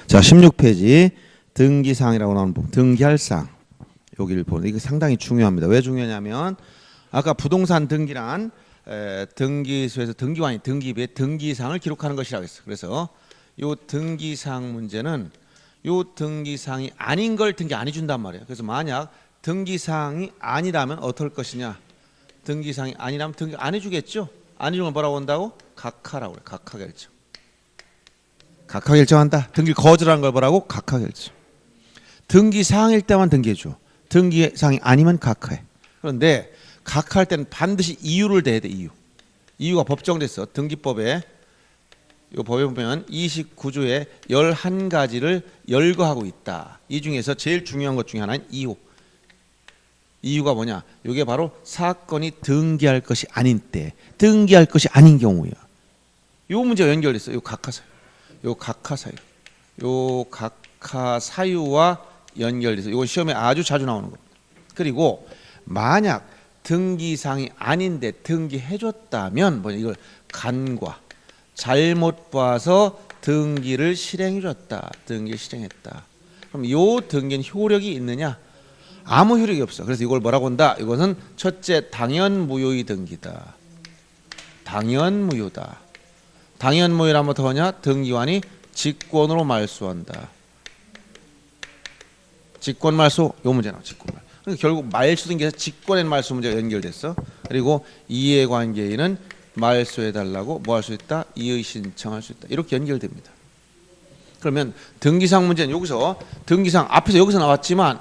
자, 16페이지 등기사항이라고 나오는 부분, 등기할 사항. 여기를 보는 이게 상당히 중요합니다. 왜 중요하냐면 아까 부동산 등기란 등기소에서 등기관이 등기부에 등기사항을 기록하는 것이라고 했어요. 그래서 요 등기사항 문제는 요 등기사항이 아닌 걸 등기 안 해준단 말이에요. 그래서 만약 등기사항이 아니라면 어떨 것이냐? 등기사항이 아니라면 등기 안 해주겠죠? 안 해주면 뭐라고 한다고? 각하라고 그래요. 각하결정. 각하결정한다. 등기 거절한 걸 뭐라고? 각하결정. 등기사항일 때만 등기해줘. 등기사항이 아니면 각하해. 그런데 각하할 때는 반드시 이유를 대야 돼. 이유가 법정됐어. 등기법에 이 법에 보면 29조에 11가지를 열거하고 있다. 이 중에서 제일 중요한 것 중에 하나는 이유. 이유가 뭐냐? 이게 바로 사건이 등기할 것이 아닌 때, 등기할 것이 아닌 경우야. 이 문제가 연결됐어. 이 각하사유. 요 각하사유. 요 각하사유와 연결돼서 이건 시험에 아주 자주 나오는 겁니다. 그리고 만약 등기사항이 아닌데 등기해줬다면 뭐냐? 이걸 간과 잘못 봐서 등기를 실행해줬다. 등기를 실행했다. 그럼 이 등기는 효력이 있느냐? 아무 효력이 없어. 그래서 이걸 뭐라고 한다? 이것은 첫째 당연무효의 등기다. 당연무효다. 당연무효라면 더하냐? 등기관이 직권으로 말소한다. 직권말소 요 문제 나와. 직권말. 그러니까 결국 말소 등기에서 직권의 말소 문제가 연결됐어. 그리고 이해관계인은 말소해달라고 뭐 할 수 있다? 이의 신청할 수 있다. 이렇게 연결됩니다. 그러면 등기사항 문제는 여기서 등기사항 앞에서 여기서 나왔지만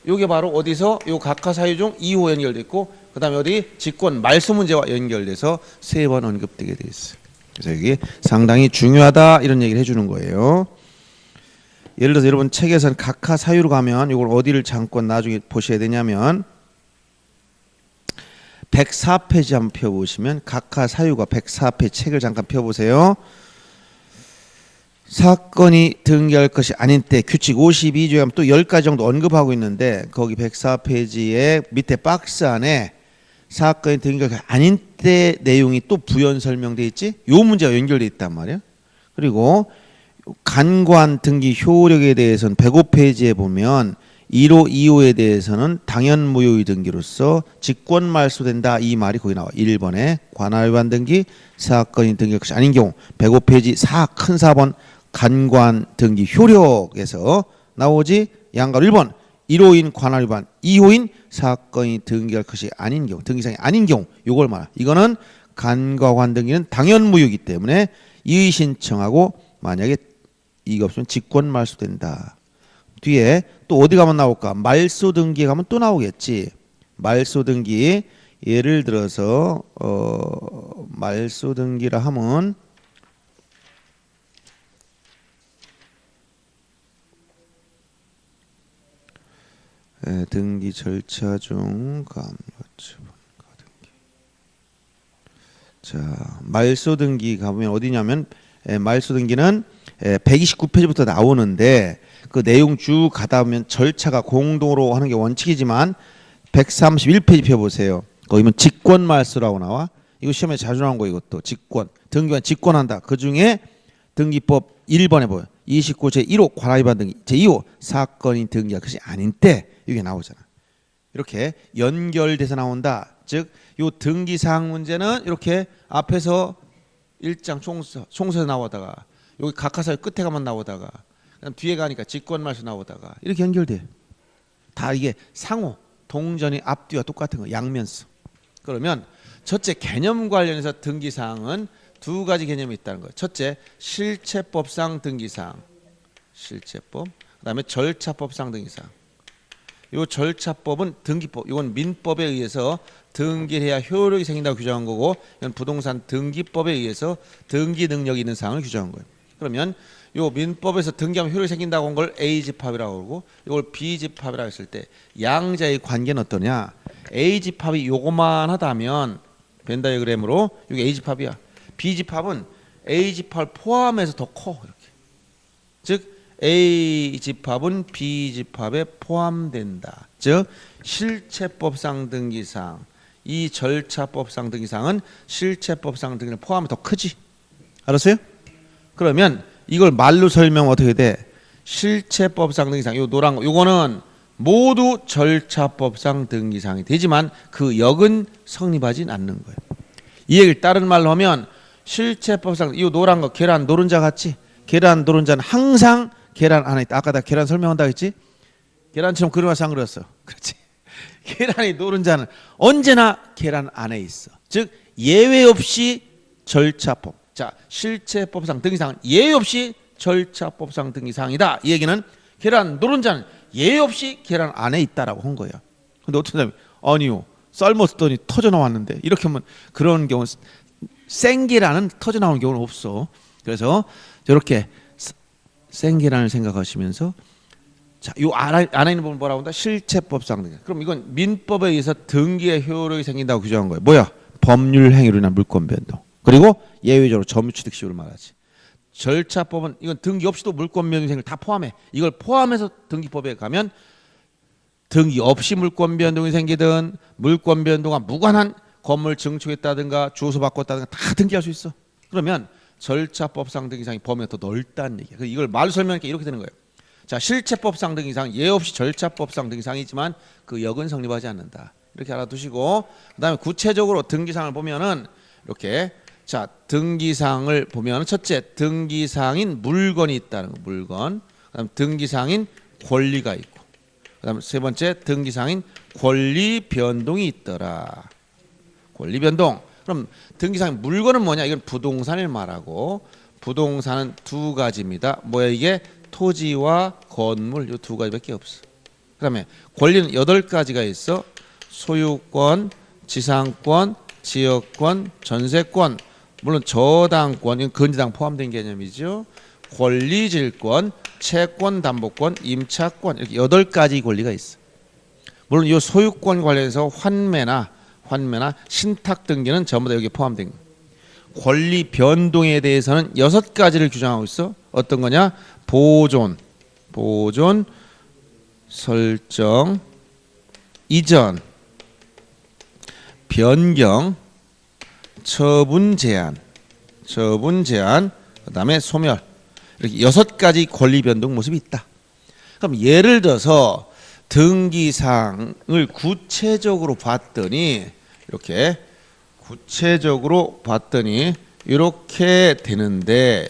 이게 바로 어디서 요 각하사유 중 2호 연결됐고 그 다음에 어디 직권 말소 문제와 연결돼서 3번 언급되게 돼 있어요. 그래서 이게 상당히 중요하다 이런 얘기를 해주는 거예요. 예를 들어서 여러분 책에서는 각하사유로 가면 이걸 어디를 잠깐 나중에 보셔야 되냐면 104페이지 한번 펴보시면 각하사유가 104페이지 책을 잠깐 펴보세요. 사건이 등기할 것이 아닌 때 규칙 52조에 하면 또 10가지 정도 언급하고 있는데 거기 104페이지에 밑에 박스 안에 사건이 등기할 것이 아닌 때 내용이 또 부연 설명되어 있지? 요 문제가 연결되어 있단 말이에요. 그리고 간관 등기 효력에 대해서는 105페이지에 보면 1호, 2호에 대해서는 당연무효의 등기로서 직권 말소된다 이 말이 거기 나와. 1번에 관할위반 등기 사건이 등기할 것이 아닌 경우 105페이지 큰 4번 간관 등기 효력에서 나오지. 양가로 1번 1호인 관할위반 2호인 사건이 등기할 것이 아닌 경우 등기사항이 아닌 경우 요걸 말하. 이거는 간과관 등기는 당연무효이기 때문에 이의 신청하고 만약에 이가 없으면 직권 말소된다. 뒤에 또 어디 가면 나올까? 말소 등기에 가면 또 나오겠지. 말소 등기 예를 들어서 말소 등기라 하면 등기 절차 중 자, 말소 등기 가보면 어디냐면 말소 등기는 129페이지부터 나오는데 그 내용 쭉 가다 보면 절차가 공동으로 하는 게 원칙이지만 131페이지 펴보세요. 거기 보면 직권 말소라고 나와. 이거 시험에 자주 나온 거 이것도 직권. 등기관 직권한다. 그 중에 등기법 1번에 보여. 29 제1호 관할위반 등기 제2호 사건이 등기할 것이 아닌 때 이게 나오잖아. 이렇게 연결돼서 나온다. 즉 요 등기사항 문제는 이렇게 앞에서 1장 총서에 나오다가 여기 각하사유 끝에 가만 나오다가 그다음 뒤에 가니까 직권말소 나오다가 이렇게 연결돼. 다 이게 상호 동전이 앞뒤와 똑같은 거 양면성. 그러면 첫째 개념 관련해서 등기사항은 2가지 개념이 있다는 거예요. 첫째 실체법상 등기사항, 실체법. 그다음에 절차법상 등기사항. 이 절차법은 등기법, 이건 민법에 의해서 등기를 해야 효력이 생긴다고 규정한 거고, 이건 부동산 등기법에 의해서 등기 능력이 있는 사항을 규정한 거예요. 그러면 요 민법에서 등기하면 효력이 생긴다고 한 걸 A집합이라고 그러고, 이걸 B집합이라고 했을 때 양자의 관계는 어떠냐? A집합이 요거만하다면 벤 다이어그램으로 이게 A집합이야. B집합은 A집합을 포함해서 더 커. 이렇게. 즉 A집합은 B집합에 포함된다. 즉 실체법상 등기사항, 이 절차법상 등기사항은 실체법상 등기를 포함해 더 크지. 알았어요? 그러면 이걸 말로 설명하면 어떻게 돼? 실체법상 등기상. 요 노란 거 요거는 모두 절차법상 등기상이 되지만 그 역은 성립하진 않는 거예요. 이 얘기를 다른 말로 하면 실체법상 이 노란 거 계란 노른자 같지? 계란 노른자는 항상 계란 안에 있다. 아까 나 계란 설명한다 했지? 계란처럼 그려서 안 그렸어. 그렇지? 계란이 노른자는 언제나 계란 안에 있어. 즉 예외 없이 절차법. 자, 실체법상 등기상은 예외 없이 절차법상 등기상이다. 이 얘기는 계란 노른자는 예외 없이 계란 안에 있다라고 한 거예요. 근데 어떤 사람이 아니요 삶았더니 터져 나왔는데 이렇게 하면 그런 경우 생계란은 터져 나오는 경우는 없어. 그래서 이렇게 생계란을 생각하시면서 자, 요 안에 있는 부분 뭐라고 한다? 실체법상 등기. 그럼 이건 민법에 의해서 등기의 효력이 생긴다고 규정한 거예요. 뭐야? 법률 행위로 인한 물권 변동. 그리고 예외적으로 점유취득시효를 말하지. 절차법은 이건 등기 없이도 물권 변동이 생길 다 포함해. 이걸 포함해서 등기법에 가면 등기 없이 물권 변동이 생기든 물권 변동과 무관한 건물 증축했다든가 주소 바꿨다든가 다 등기할 수 있어. 그러면 절차법상 등기상의 범위가 더 넓다는 얘기야. 이걸 말로 설명하니까 이렇게 되는 거예요. 자, 실체법상 등기상 예외 없이 절차법상 등기상이지만 그 역은 성립하지 않는다. 이렇게 알아두시고 그다음에 구체적으로 등기상을 보면은 이렇게 자, 등기상을 보면 첫째 등기상인 물건이 있다는 거, 물건. 그다음 등기상인 권리가 있고. 그다음 세 번째 등기상인 권리 변동이 있더라. 권리 변동. 그럼 등기상인 물건은 뭐냐? 이건 부동산을 말하고 부동산은 두 가지입니다. 뭐야 이게? 토지와 건물 이 두 가지밖에 없어. 그다음에 권리는 8가지가 있어. 소유권, 지상권, 지역권, 전세권. 물론 저당권, 이건 건지당 포함된 개념이죠. 권리질권, 채권, 담보권, 임차권 이렇게 8가지 권리가 있어. 물론 이 소유권 관련해서 환매나 신탁 등기는 전부 다 여기 포함된 거예요. 권리 변동에 대해서는 6가지를 규정하고 있어. 어떤 거냐? 보존, 설정, 이전, 변경, 처분 제한, 그다음에 소멸. 이렇게 6가지 권리 변동 모습이 있다. 그럼 예를 들어서 등기상을 구체적으로 봤더니 이렇게 되는데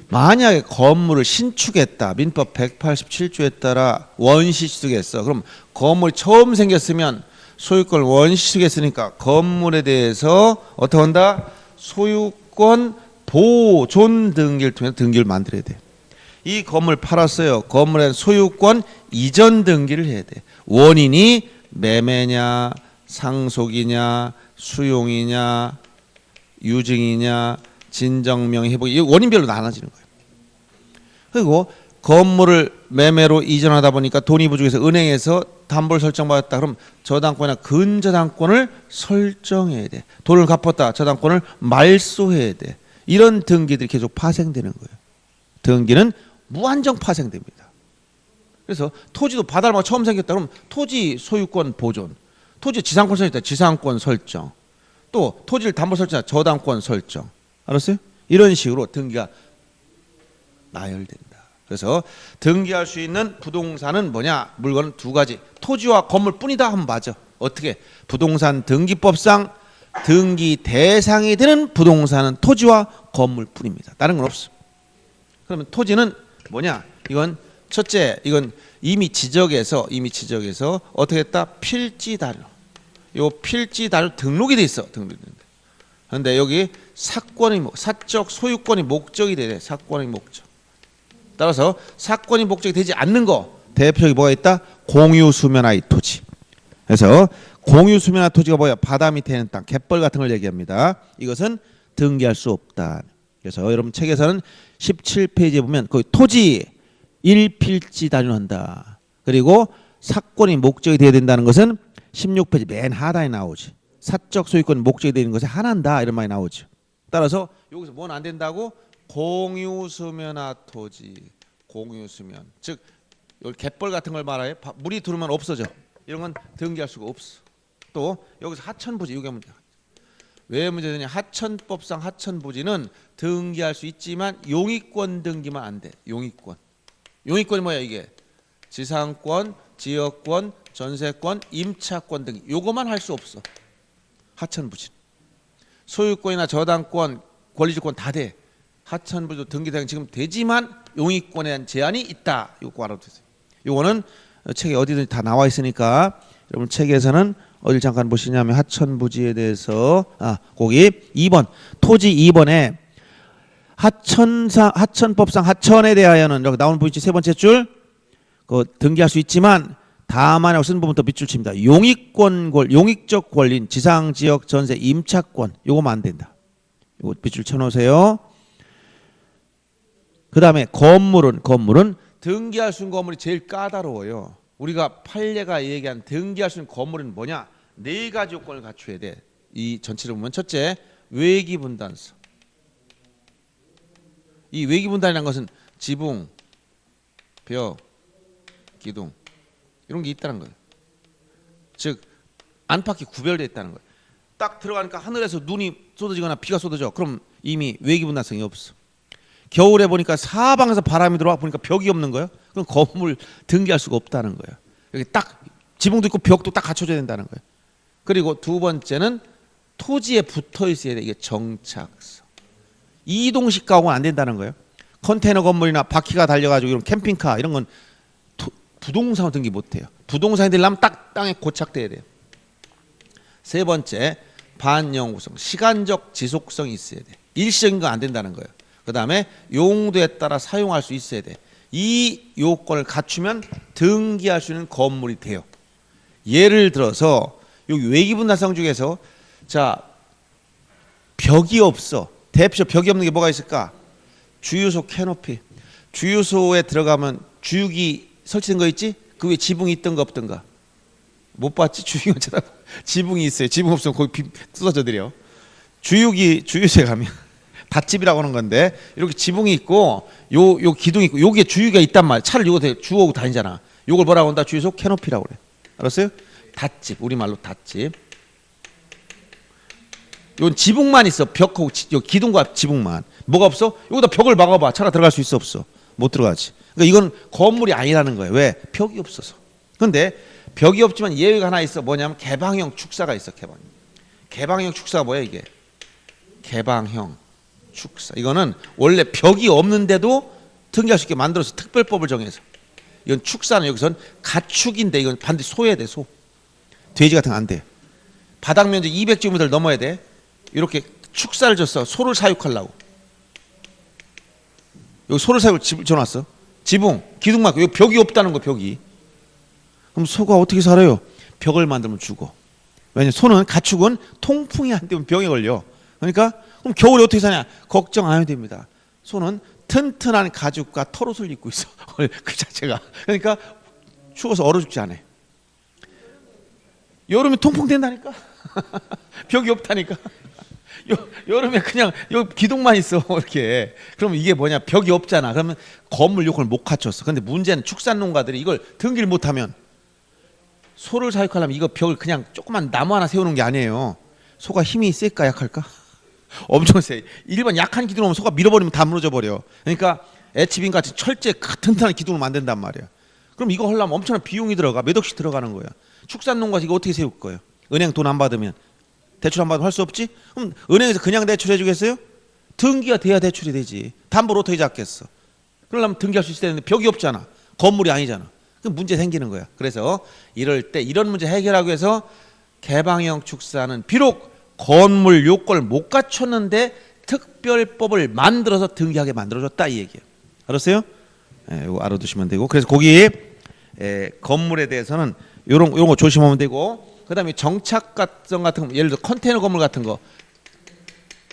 만약에 건물을 신축했다. 민법 187조에 따라 원시 취득했어. 그럼 건물이 처음 생겼으면 소유권을 원시 취득했으니까 건물에 대해서 어떻게 한다? 소유권 보존 등기를 통해서 등기를 만들어야 돼. 이 건물 팔았어요. 건물에 소유권 이전 등기를 해야 돼. 원인이 매매냐, 상속이냐, 수용이냐, 유증이냐, 진정명의 회복. 이 원인별로 나눠지는 거예요. 그리고 건물을 매매로 이전하다 보니까 돈이 부족해서 은행에서 담보를 설정받았다. 그럼 저당권이나 근저당권을 설정해야 돼. 돈을 갚았다. 저당권을 말소해야 돼. 이런 등기들이 계속 파생되는 거예요. 등기는 무한정 파생됩니다. 그래서 토지도 바다를 처음 생겼다. 그럼 토지 소유권 보존, 토지 지상권 설정, 지상권 설정, 또 토지를 담보 설정, 저당권 설정. 알았어요? 이런 식으로 등기가 나열된다. 그래서 등기할 수 있는 부동산은 뭐냐? 물건은 2가지. 토지와 건물뿐이다 하면 맞아. 어떻게? 부동산 등기법상 등기 대상이 되는 부동산은 토지와 건물뿐입니다. 다른 건 없어. 그러면 토지는 뭐냐? 이건 첫째, 이건 이미 지적에서 어떻게 했다? 필지다료. 요 필지다료 등록이 돼 있어. 그런데 여기 사적 소유권이 목적이 돼. 사건의 목적. 따라서 사건이 목적이 되지 않는 거 대표적인 뭐가 있다? 공유수면화의 토지. 그래서 공유수면화 토지가 뭐야? 바다 밑에 있는 땅, 갯벌 같은 걸 얘기합니다. 이것은 등기할 수 없다. 그래서 여러분 책에서는 17페이지에 보면 거기 토지 1필지 단위한다. 그리고 사건이 목적이 돼야 된다는 것은 16페이지 맨 하단에 나오지. 사적 소유권 목적이 되는 것이 하나다 이런 말이 나오죠. 따라서 여기서 뭐는 안 된다고? 공유수면화 토지, 공유수면. 즉 여기 갯벌 같은 걸 말해. 물이 들어오면 없어져. 이런 건 등기할 수가 없어. 또 여기서 하천부지 이게 문제야. 왜 문제되냐? 하천법상 하천부지는 등기할 수 있지만 용익권 등기만 안 돼. 용익권. 용익권이 뭐야 이게? 지상권, 지역권, 전세권, 임차권 등기. 요거만 할 수 없어. 하천부지. 소유권이나 저당권, 권리주권 다 돼. 하천부지도 등기대행 지금 되지만 용익권에 대한 제한이 있다. 요거 알아두세요. 요거는 책에 어디든지 다 나와 있으니까 여러분 책에서는 어딜 잠깐 보시냐면 하천부지에 대해서 거기 2번 토지 2번에 하천법상 하천에 대하여는 여기 나오는 부분이 세 번째 줄 등기할 수 있지만 다만 하고 쓴 부분부터 밑줄 칩니다. 용익적 권리인 지상 지역 전세 임차권 요거만 안 된다. 요거 밑줄 쳐놓으세요. 그 다음에 건물은 등기할 수 있는 건물이 제일 까다로워요. 우리가 판례가 얘기한 등기할 수 있는 건물은 뭐냐? 네 가지 요건을 갖춰야 돼. 이 전체를 보면 첫째, 외기분단서. 이 외기분단이라는 것은 지붕, 벽, 기둥 이런 게 있다는 거예요. 즉 안팎이 구별되어 있다는 거예요. 딱 들어가니까 하늘에서 눈이 쏟아지거나 비가 쏟아져. 그럼 이미 외기분단성이 없어. 겨울에 보니까 사방에서 바람이 들어와 보니까 벽이 없는 거예요. 그럼 건물 등기할 수가 없다는 거예요. 여기 딱 지붕도 있고 벽도 딱 갖춰져야 된다는 거예요. 그리고 두 번째는 토지에 붙어 있어야 돼. 이게 정착성. 이동식 가구는 안 된다는 거예요. 컨테이너 건물이나 바퀴가 달려가지고 이런 캠핑카 이런 건 부동산 등기 못 해요. 부동산이 되려면 딱 땅에 고착돼야 돼요. 세 번째, 반영구성. 시간적 지속성이 있어야 돼. 일시적인 건 안 된다는 거예요. 그 다음에 용도에 따라 사용할 수 있어야 돼. 이 요건을 갖추면 등기할 수 있는 건물이 돼요. 예를 들어서 여기 외기분단성 중에서 자 벽이 없어. 대표 벽이 없는 게 뭐가 있을까? 주유소 캐노피. 주유소에 들어가면 주유기 설치된 거 있지? 그 위에 지붕이 있던가 없던가? 못 봤지? 주유기 찾아. 지붕이 있어요. 지붕 없으면 거기 쏟아져 드려. 주유소에 가면 닷집이라고 하는 건데 이렇게 지붕이 있고 요 기둥이 있고 여기에 주유기가 있단 말이야. 차를 요거 주워오고 다니잖아. 요걸 뭐라고 한다? 주유소 캐노피라고 그래. 알았어요? 닷집. 우리말로 닷집. 요 지붕만 있어. 벽하고 요 기둥과 지붕만. 뭐가 없어? 여기다 벽을 막아봐. 차가 들어갈 수 있어 없어? 못 들어가지. 그러니까 이건 건물이 아니라는 거예요. 왜? 벽이 없어서. 그런데 벽이 없지만 예외가 하나 있어. 뭐냐면 개방형 축사가 있어. 개방형 축사가 뭐야 이게? 개방형 축사. 이거는 원래 벽이 없는데도 등기할 수 있게 만들어서 특별법을 정해서. 이건 축사는 여기선 가축인데 이건 반드시 소해야 돼. 소. 돼지 같은 거 안 돼. 바닥 면적 200제곱미터를 넘어야 돼. 이렇게 축사를 줬어. 소를 사육하려고. 여기 소를 사육을 줘놨어. 지붕, 기둥 막고 여기 벽이 없다는 거. 벽이. 그럼 소가 어떻게 살아요? 벽을 만들면 죽어. 왜냐면 소는 가축은 통풍이 안 되면 병에 걸려. 그러니까 그럼 겨울에 어떻게 사냐? 걱정 안 해도 됩니다. 소는 튼튼한 가죽과 털옷을 입고 있어. 그 자체가. 그러니까 추워서 얼어 죽지 않아. 여름에 통풍 된다니까. 벽이 없다니까. 여름에 그냥 요 기둥만 있어 이렇게. 그러면 이게 뭐냐? 벽이 없잖아. 그러면 건물 요건을 못 갖췄어. 근데 문제는 축산농가들이 이걸 등기를 못하면 소를 사육하려면 이거 벽을 그냥 조그만 나무 하나 세우는 게 아니에요. 소가 힘이 셀까 약할까? 엄청 세. 일반 약한 기둥을 오면 소가 밀어버리면 다 무너져 버려. 그러니까 에치빈 같이 철제 튼튼한 기둥을 만든단 말이야. 그럼 이거 하려면 엄청난 비용이 들어가. 몇 억씩 들어가는 거야. 축산농가 이거 어떻게 세울 거예요? 은행 돈 안 받으면. 대출 안 받으면 할 수 없지? 그럼 은행에서 그냥 대출해 주겠어요? 등기가 돼야 대출이 되지. 담보를 어떻게 잡겠어? 그러려면 등기할 수 있어야 되는데 벽이 없잖아. 건물이 아니잖아. 그럼 문제 생기는 거야. 그래서 이럴 때 이런 문제 해결하기 위해서 개방형 축사는 비록 건물 요건을 못 갖췄는데 특별법을 만들어서 등기하게 만들어줬다 이 얘기예요. 알았어요? 이거 알아두시면 되고. 그래서 거기 건물에 대해서는 요런 거 조심하면 되고. 그다음에 정착성 같은 거, 예를 들어 컨테이너 건물 같은 거.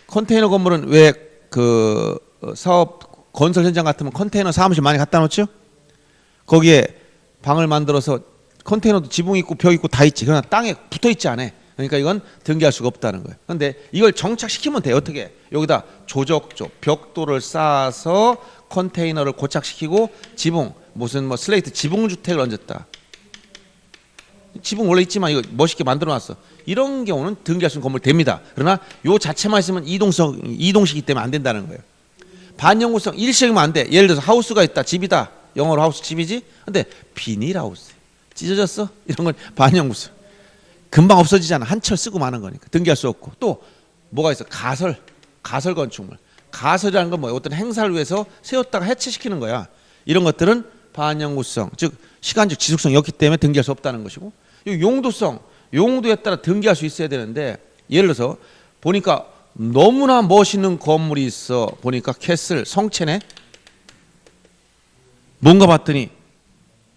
컨테이너 건물은 왜 그 사업 건설 현장 같으면 컨테이너 사무실 많이 갖다 놓죠? 거기에 방을 만들어서 컨테이너도 지붕 있고 벽 있고 다 있지. 그러나 땅에 붙어 있지 않아. 그러니까 이건 등기할 수가 없다는 거예요. 그런데 이걸 정착시키면 돼. 어떻게? 여기다 조적조 벽돌을 쌓아서 컨테이너를 고착시키고 지붕 무슨 뭐 슬레이트 지붕 주택을 얹었다. 지붕 원래 있지만 이거 멋있게 만들어놨어. 이런 경우는 등기할 수 있는 건물 됩니다. 그러나 요 자체만 있으면 이동식이기 때문에 안 된다는 거예요. 반영구성 일시적이면 안 돼. 예를 들어서 하우스가 있다, 집이다. 영어로 하우스 집이지. 근데 비닐하우스 찢어졌어. 이런 건 반영구성. 금방 없어지잖아. 한철 쓰고 마는 거니까 등기할 수 없고. 또 뭐가 있어? 가설 건축물. 가설이라는 건 뭐야? 어떤 행사를 위해서 세웠다가 해체시키는 거야. 이런 것들은 반영구성, 즉 시간적 지속성이 없기 때문에 등기할 수 없다는 것이고, 용도성, 용도에 따라 등기할 수 있어야 되는데, 예를 들어서 보니까 너무나 멋있는 건물이 있어. 보니까 캐슬 성채네. 뭔가 봤더니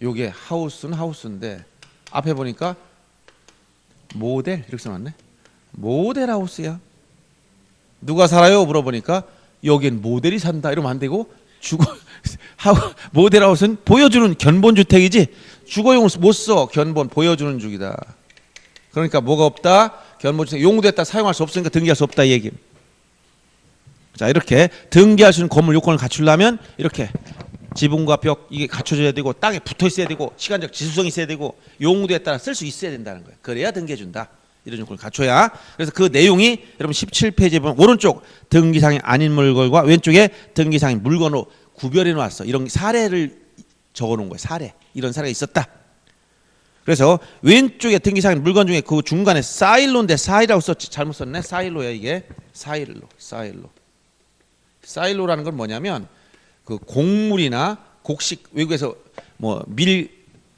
요게 하우스는 하우스인데 앞에 보니까 모델 이렇게 써놨네. 모델 하우스야. 누가 살아요? 물어보니까 여긴 모델이 산다 이러면 안 되고, 모델 하우스는 보여주는 견본 주택이지 주거용을 못 써. 견본 보여주는 주기다. 그러니까 뭐가 없다? 견본 주택 용도에 따라 사용할 수 없으니까 등기할 수 없다 이 얘기. 자, 이렇게 등기할 수 있는 건물 요건을 갖추려면 이렇게 지붕과 벽 이게 갖춰져야 되고, 땅에 붙어 있어야 되고, 시간적 지속성이 있어야 되고, 용도에 따라 쓸 수 있어야 된다는 거예요. 그래야 등기해 준다. 이런 요건을 갖춰야. 그래서 그 내용이 여러분 17페이지에 보면 오른쪽 등기상이 아닌 물건과 왼쪽에 등기상의 물건으로 구별해 놨어. 이런 사례를 적어 놓은 거예요. 사례. 이런 사례가 있었다. 그래서 왼쪽에 등기상의 물건 중에 그 중간에 사일로인데 사이라고 썼지. 잘못 썼네. 사일로야 이게. 사일로라는 건 뭐냐면 그 곡물이나 곡식, 외국에서 뭐 밀,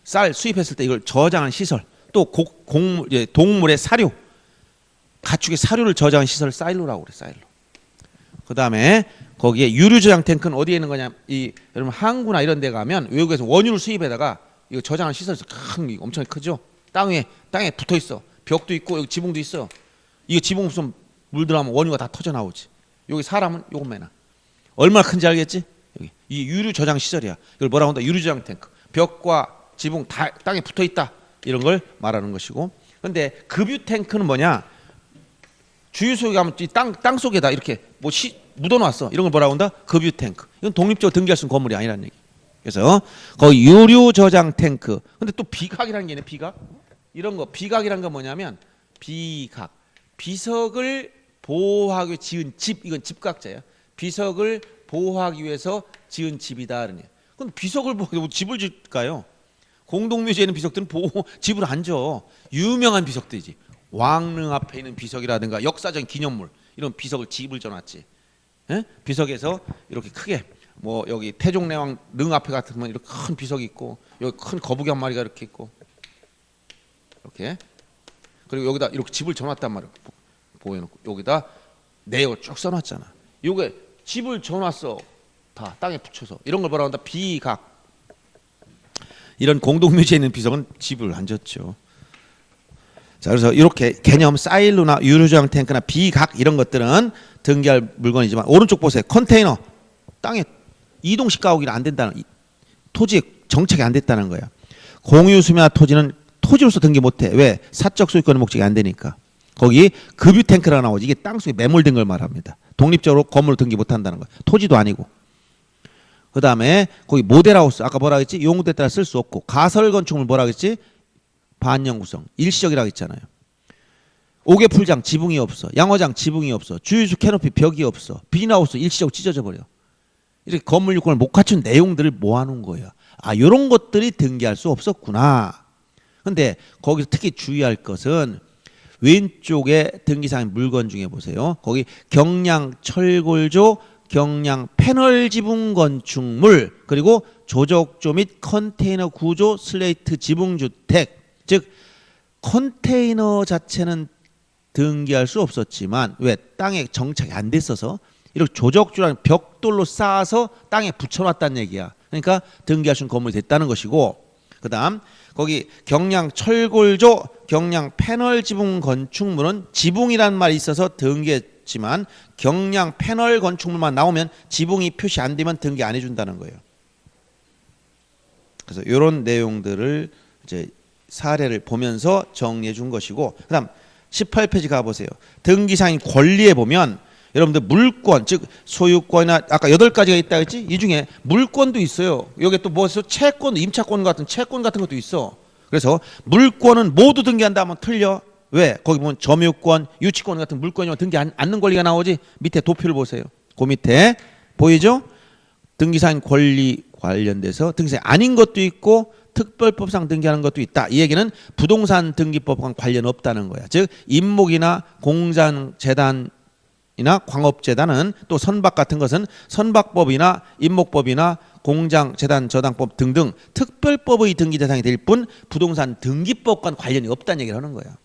쌀 수입했을 때 이걸 저장하는 시설, 또 곡물, 동물의 사료, 가축의 사료를 저장하는 시설을 사일로라고 그래. 사일로. 그 다음에 거기에 유류 저장 탱크는 어디에 있는 거냐? 여러분 항구나 이런 데 가면 외국에서 원유를 수입해다가 이거 저장하는 시설에서 큰, 엄청 크죠. 땅에 붙어 있어. 벽도 있고 여기 지붕도 있어. 이거 지붕 없으면 물 들어가면 원유가 다 터져 나오지. 여기 사람은 요것만나. 얼마나 큰지 알겠지? 여기 이 유류 저장 시설이야. 이걸 뭐라고 한다? 유류 저장 탱크. 벽과 지붕 다 땅에 붙어 있다. 이런 걸 말하는 것이고. 그런데 급유 탱크는 뭐냐? 주유소에 가면 땅 속에다 이렇게 뭐 묻어놨어. 이런 걸 뭐라고 한다? 급유 탱크. 이건 독립적으로 등기할 수 있는 건물이 아니라는 얘기. 그래서 거기 유류 저장 탱크. 근데 또 비각이라는 게 있네. 비각. 이런 거 비각이라는 건 뭐냐면 비각. 비석을 보호하기 위해 지은 집. 이건 집각자야. 비석을 보호하기 위해서 지은 집이다. 그러네. 그럼 비석을 보호 집을 짓까요? 공동묘지에 있는 비석들은 집을 안 져. 유명한 비석들이지. 왕릉 앞에 있는 비석이라든가 역사적인 기념물 이런 비석을 집을 져놨지. 에? 비석에서 이렇게 크게 뭐 여기 태종내왕 릉 앞에 같으면 이렇게 큰 비석이 있고, 여기 큰 거북이 한 마리가 이렇게 있고, 이렇게. 그리고 여기다 이렇게 집을 져놨단 말이야. 보여놓고 여기다 내역을 쭉 써놨잖아. 요게 집을 져놨어. 다 땅에 붙여서. 이런 걸 뭐라고 한다? 비각. 이런 공동묘지에 있는 비석은 집을 안 졌죠. 자, 그래서 이렇게 개념 사일로나 유류저장 탱크나 비각 이런 것들은 등기할 물건이지만, 오른쪽 보세요. 컨테이너. 땅에 이동식 가옥이 안 된다는, 토지에 정착이 안 됐다는 거야. 공유수매화 토지는 토지로서 등기 못해. 왜? 사적 소유권의 목적이 안 되니까. 거기 급유 탱크라고 나오지. 이게 땅속에 매몰된 걸 말합니다. 독립적으로 건물로 등기 못한다는 거야. 토지도 아니고. 그 다음에 거기 모델하우스, 아까 뭐라 했지? 용도에 따라 쓸 수 없고. 가설 건축물 뭐라 했지? 반영구성, 일시적이라고 했잖아요. 옥외풀장 지붕이 없어. 양어장 지붕이 없어. 주유소 캐노피 벽이 없어. 비닐하우스 일시적으로 찢어져 버려. 이렇게 건물 요건을 못 갖춘 내용들을 모아놓은 거예요. 아, 이런 것들이 등기할 수 없었구나. 근데 거기서 특히 주의할 것은 왼쪽에 등기상의 물건 중에 보세요. 거기 경량 철골조, 경량 패널 지붕 건축물, 그리고 조적조 및 컨테이너 구조 슬레이트 지붕주택. 즉 컨테이너 자체는 등기할 수 없었지만, 왜? 땅에 정착이 안 됐어서 이렇게 조적조랑 벽돌로 쌓아서 땅에 붙여놨다는 얘기야. 그러니까 등기할 수 있는 건물이 됐다는 것이고, 그 다음 거기 경량 철골조, 경량 패널 지붕 건축물은 지붕이라는 말이 있어서 등기했지만, 경량 패널 건축물만 나오면 지붕이 표시 안 되면 등기 안 해준다는 거예요. 그래서 이런 내용들을 이제 사례를 보면서 정리해 준 것이고, 그 다음 18페이지 가보세요. 등기상의 권리에 보면 여러분들 물권, 즉 소유권이나 아까 8가지가 있다 했지? 이 중에 물권도 있어요. 여기 또 뭐 있어? 채권, 임차권 같은 채권 같은 것도 있어. 그래서 물권은 모두 등기한다 하면 틀려. 왜? 거기 보면 점유권, 유치권 같은 물권이면 등기 않는 권리가 나오지. 밑에 도표를 보세요. 그 밑에 보이죠? 등기사항 권리 관련돼서 등기사항 아닌 것도 있고 특별법상 등기하는 것도 있다. 이 얘기는 부동산 등기법과 관련 없다는 거야. 즉 임목이나 공장 재단이나 광업재단은 또 선박 같은 것은 선박법이나 임목법이나 공장 재단 저당법 등등 특별법의 등기 대상이 될 뿐 부동산 등기법과 관련이 없다는 얘기를 하는 거야.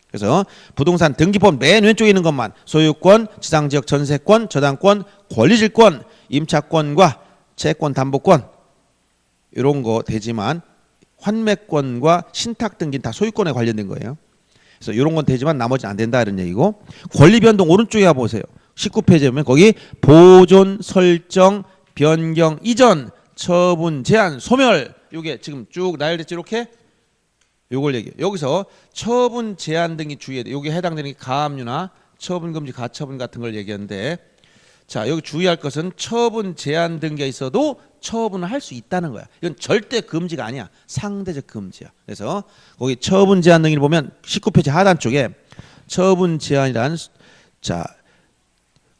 그래서 부동산 등기법 맨 왼쪽에 있는 것만 소유권, 지상지역 전세권, 저당권, 권리질권, 임차권과 채권 담보권 이런 거 되지만 환매권과 신탁 등기는 다 소유권에 관련된 거예요. 그래서 이런 건 되지만 나머지는 안 된다 이런 얘기고 권리 변동 오른쪽에 가보세요. 19페이지에 보면 거기 보존, 설정, 변경, 이전, 처분, 제한, 소멸 이게 지금 쭉 나열됐죠 이렇게? 요걸 얘기해요. 여기서 처분 제한 등이 주의해야 돼. 여기 해당되는 게 가압류나 처분 금지 가처분 같은 걸 얘기하는데 자 여기 주의할 것은 처분 제한 등기가 있어도 처분을 할 수 있다는 거야. 이건 절대 금지가 아니야. 상대적 금지야. 그래서 거기 처분 제한 등기를 보면 19페이지 하단 쪽에 처분 제한이란 자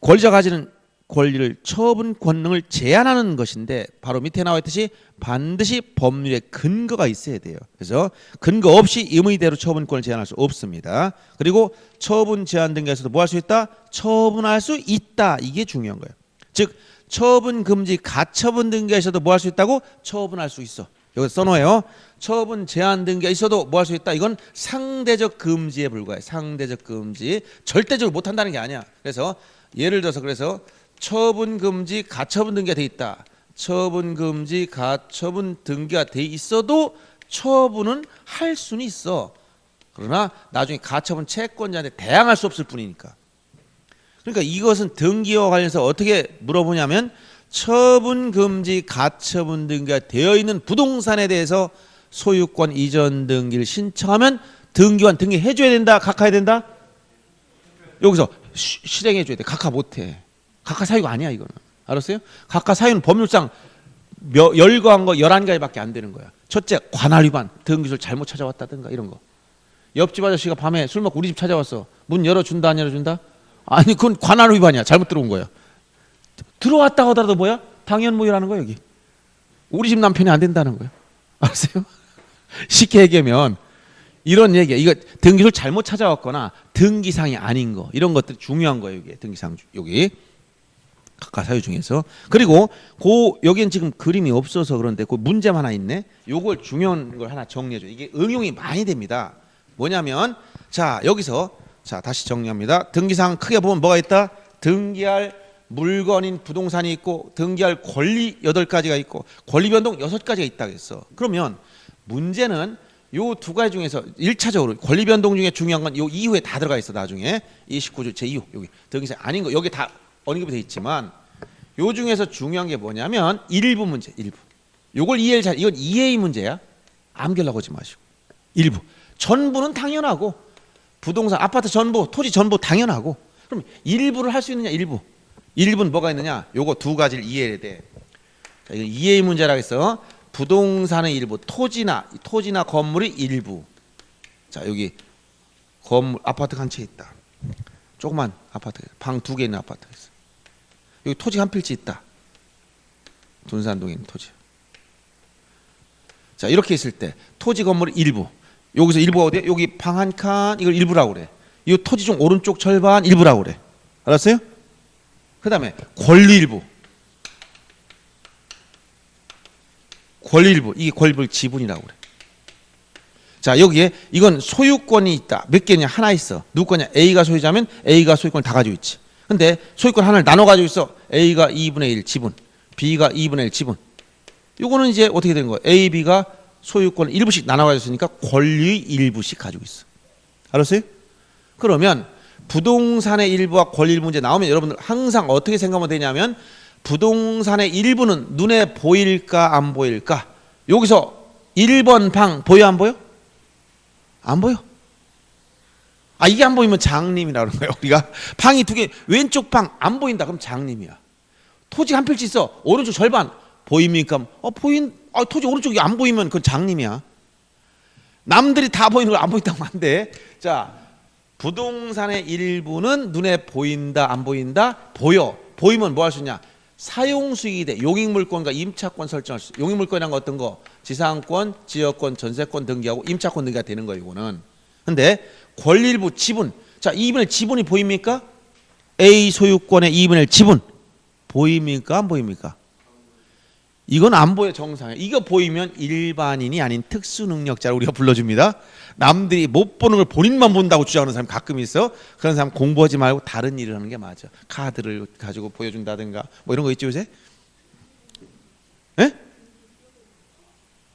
권리자가 가지는 권리를 처분 권능을 제한하는 것인데 바로 밑에 나와 있듯이 반드시 법률에 근거가 있어야 돼요. 그래서 근거 없이 임의대로 처분권을 제한할 수 없습니다. 그리고 처분 제한 등기에서도 뭐 할 수 있다? 처분할 수 있다. 이게 중요한 거예요. 즉 처분 금지 가처분 등기에서도 뭐 할 수 있다고? 처분할 수 있어. 여기서 써놓아요. 처분 제한 등기가 있어도 뭐 할 수 있다? 이건 상대적 금지에 불과해. 상대적 금지. 절대적으로 못 한다는 게 아니야. 그래서 예를 들어서 그래서 처분 금지 가처분 등기가 돼 있다. 처분 금지 가처분 등기가 돼 있어도 처분은 할 수는 있어. 그러나 나중에 가처분 채권자한테 대항할 수 없을 뿐이니까. 그러니까 이것은 등기와 관련해서 어떻게 물어보냐면 처분 금지 가처분 등기가 되어 있는 부동산에 대해서 소유권 이전 등기를 신청하면 등기관 등기해 줘야 된다. 각하해야 된다. 여기서 실행해 줘야 돼. 각하 못해. 각하 사유가 아니야 이거는. 알았어요? 각하 사유는 법률상 열거한 거 11가지밖에 안 되는 거야. 첫째 관할 위반, 등기소를 잘못 찾아왔다든가 이런 거. 옆집 아저씨가 밤에 술 먹고 우리 집 찾아왔어. 문 열어준다 안 열어준다? 아니 그건 관할 위반이야. 잘못 들어온 거야. 들어왔다 하더라도 뭐야? 당연무효라는 거야 여기. 우리 집 남편이 안 된다는 거야. 알았어요? 쉽게 얘기하면 이런 얘기야. 이거 등기소를 잘못 찾아왔거나 등기상이 아닌 거 이런 것들이 중요한 거예요. 이게 등기상 여기. 각각 사유 중에서. 그리고 여기는 지금 그림이 없어서 그런데 그 문제만 하나 있네. 요걸 중요한 걸 하나 정리해 줘. 이게 응용이 많이 됩니다. 뭐냐면 자 여기서 자 다시 정리합니다. 등기사항 크게 보면 뭐가 있다? 등기할 물건인 부동산이 있고 등기할 권리 8가지가 있고 권리 변동 6가지가 있다고 했어. 그러면 문제는 요 두 가지 중에서 1차적으로 권리 변동 중에 중요한 건 요 이후에 다 들어가 있어. 나중에 29조 제2호 여기 등기사항 아닌 거 여기 다 언급이 돼 있지만 요 중에서 중요한 게 뭐냐면 일부 문제, 일부. 요걸 이해를 잘, 이건 이해의 문제야. 암결하고 하지 마시고. 일부. 전부는 당연하고 부동산, 아파트 전부, 토지 전부 당연하고 그럼 일부를 할 수 있느냐, 일부. 일부는 뭐가 있느냐? 요거 두 가지를 이해해야 돼. 자, 이건 이해의 문제라고 해서 부동산의 일부, 토지나 건물의 일부. 자, 여기 건물, 아파트가 한 채 있다. 조그만 아파트, 방 2개 있는 아파트가 있어. 여기 토지 한 필지 있다. 둔산동에 있는 토지. 자 이렇게 있을 때 토지 건물의 일부. 여기서 일부가 어디야? 여기 방 한 칸 이걸 일부라고 그래. 이 토지 중 오른쪽 절반 일부라고 그래. 알았어요? 그 다음에 권리 일부. 권리 일부. 이게 권리 지분이라고 그래. 자 여기에 이건 소유권이 있다. 몇 개냐? 하나 있어. 누구 거냐? A가 소유자면 A가 소유권을 다 가지고 있지. 근데 소유권 하나를 나눠 가지고 있어. A가 2분의 1 지분, B가 2분의 1 지분. 요거는 이제 어떻게 되는 거야? A, B가 소유권을 일부씩 나눠 가지고 있으니까 권리의 일부씩 가지고 있어. 알았어요? 그러면 부동산의 일부와 권리 일부 문제 나오면 여러분들 항상 어떻게 생각하면 되냐면 부동산의 일부는 눈에 보일까 안 보일까? 여기서 1번 방 보여 안 보여? 안 보여. 아 이게 안 보이면 장님이라 그러는 거예요. 우리가 방이 2개 왼쪽 방 안 보인다 그럼 장님이야. 토지 한 필지 있어. 오른쪽 절반 보입니까? 토지 오른쪽이 안 보이면 그건 장님이야. 남들이 다 보이는 걸 안 보인다고 하면 안 돼. 자, 부동산의 일부는 눈에 보인다, 안 보인다? 보여. 보이면 뭐 할 수 있냐? 사용수익이 돼. 용익물권과 임차권 설정할 수. 용익물권이란 거 어떤 거? 지상권, 지역권, 전세권 등기하고 임차권 등기가 되는 거예요, 이거는. 근데 권리일부 지분. 자, 2분의 1 지분이 보입니까? A 소유권의 2분의 1 지분. 보입니까? 안 보입니까? 이건 안 보여, 정상에. 이거 보이면 일반인이 아닌 특수능력자를 우리가 불러줍니다. 남들이 못 보는 걸 본인만 본다고 주장하는 사람이 가끔 있어. 그런 사람 공부하지 말고 다른 일을 하는 게 맞아. 카드를 가지고 보여준다든가 뭐 이런 거 있죠 요새? 예?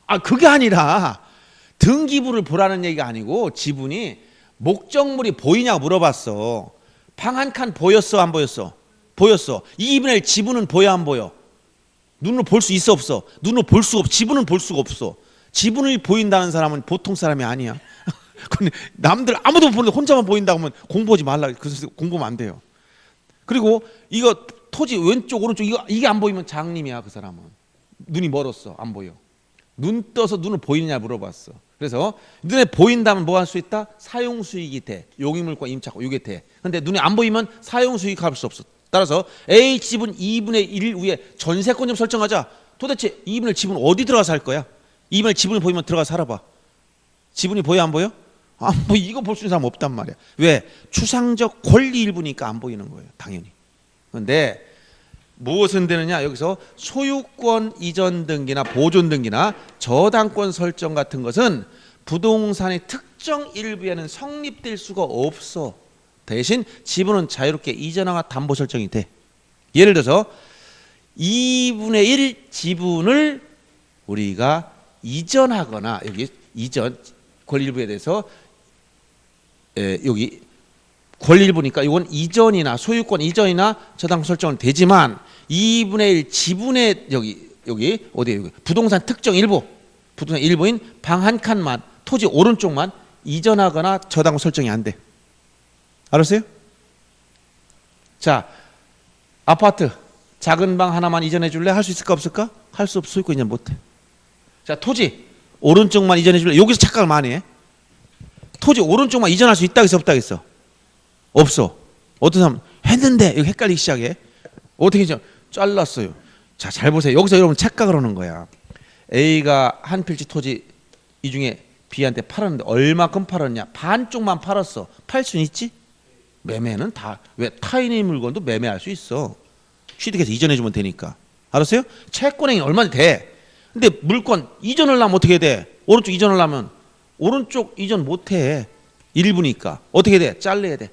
아, 그게 아니라 등기부를 보라는 얘기가 아니고 지분이 목적물이 보이냐고 물어봤어. 방 한 칸 보였어, 안 보였어? 보였어. 2분의 1 지분은 보여, 안 보여? 눈으로 볼 수 있어, 없어? 눈으로 볼 수가 없어. 지분은 볼 수가 없어. 지분을 보인다는 사람은 보통 사람이 아니야. 근데 남들 아무도 못 보는데 혼자만 보인다고 하면 공부하지 말라. 그래서 공부하면 안 돼요. 그리고 이거 토지 왼쪽 오른쪽 이게 안 보이면 장님이야. 그 사람은 눈이 멀었어, 안 보여. 눈 떠서 눈을 보이느냐 물어봤어. 그래서 눈에 보인다면 뭐 할 수 있다? 사용수익이 돼. 용익물권 임차권 이게 돼. 근데 눈에 안 보이면 사용수익 할 수 없어. 따라서 A 지분 2분의 1 위에 전세권 좀 설정하자. 도대체 2분의 1 지분 어디 들어가서 할 거야? 2분의 1 지분이 보이면 들어가서 살아봐. 지분이 보여, 안 보여? 안 보여. 이거 볼 수 있는 사람 없단 말이야. 왜? 추상적 권리 일부니까 안 보이는 거예요, 당연히. 그런데 무엇은 되느냐? 여기서 소유권 이전 등기나 보존 등기나 저당권 설정 같은 것은 부동산의 특정 일부에는 성립될 수가 없어. 대신 지분은 자유롭게 이전하거나 담보 설정이 돼. 예를 들어서 2분의 1 지분을 우리가 이전하거나 여기 이전 권리 일부에 대해서 여기 권리 일부니까 이건 이전이나 소유권 이전이나 저당권 설정은 되지만 2분의 1 지분의 여기 어디에 여기 부동산 특정 일부 부동산 일부인 방 한 칸만 토지 오른쪽만 이전하거나 저당권 설정이 안 돼. 알았어요? 자, 아파트 작은 방 하나만 이전해 줄래? 할 수 있을까 없을까? 할 수 없어. 소유권 이전 못해. 자, 토지 오른쪽만 이전해 줄래? 여기서 착각을 많이 해. 토지 오른쪽만 이전할 수 있다겠어 없다겠어? 없어. 어떤 사람 했는데 이거 헷갈리기 시작해. 어떻게 이제 잘랐어요. 자, 잘 보세요. 여기서 여러분 착각을 하는 거야. A가 한 필지 토지 이 중에 B한테 팔았는데 얼마큼 팔았냐? 반쪽만 팔았어. 팔 수는 있지? 매매는 다 왜 타인의 물건도 매매할 수 있어. 취득해서 이전해 주면 되니까. 알았어요? 채권행위 얼마든지 돼. 근데 물건 이전을 하면 어떻게 돼? 오른쪽 이전을 하면 오른쪽 이전 못 해. 일부니까. 어떻게 돼? 잘라야 돼.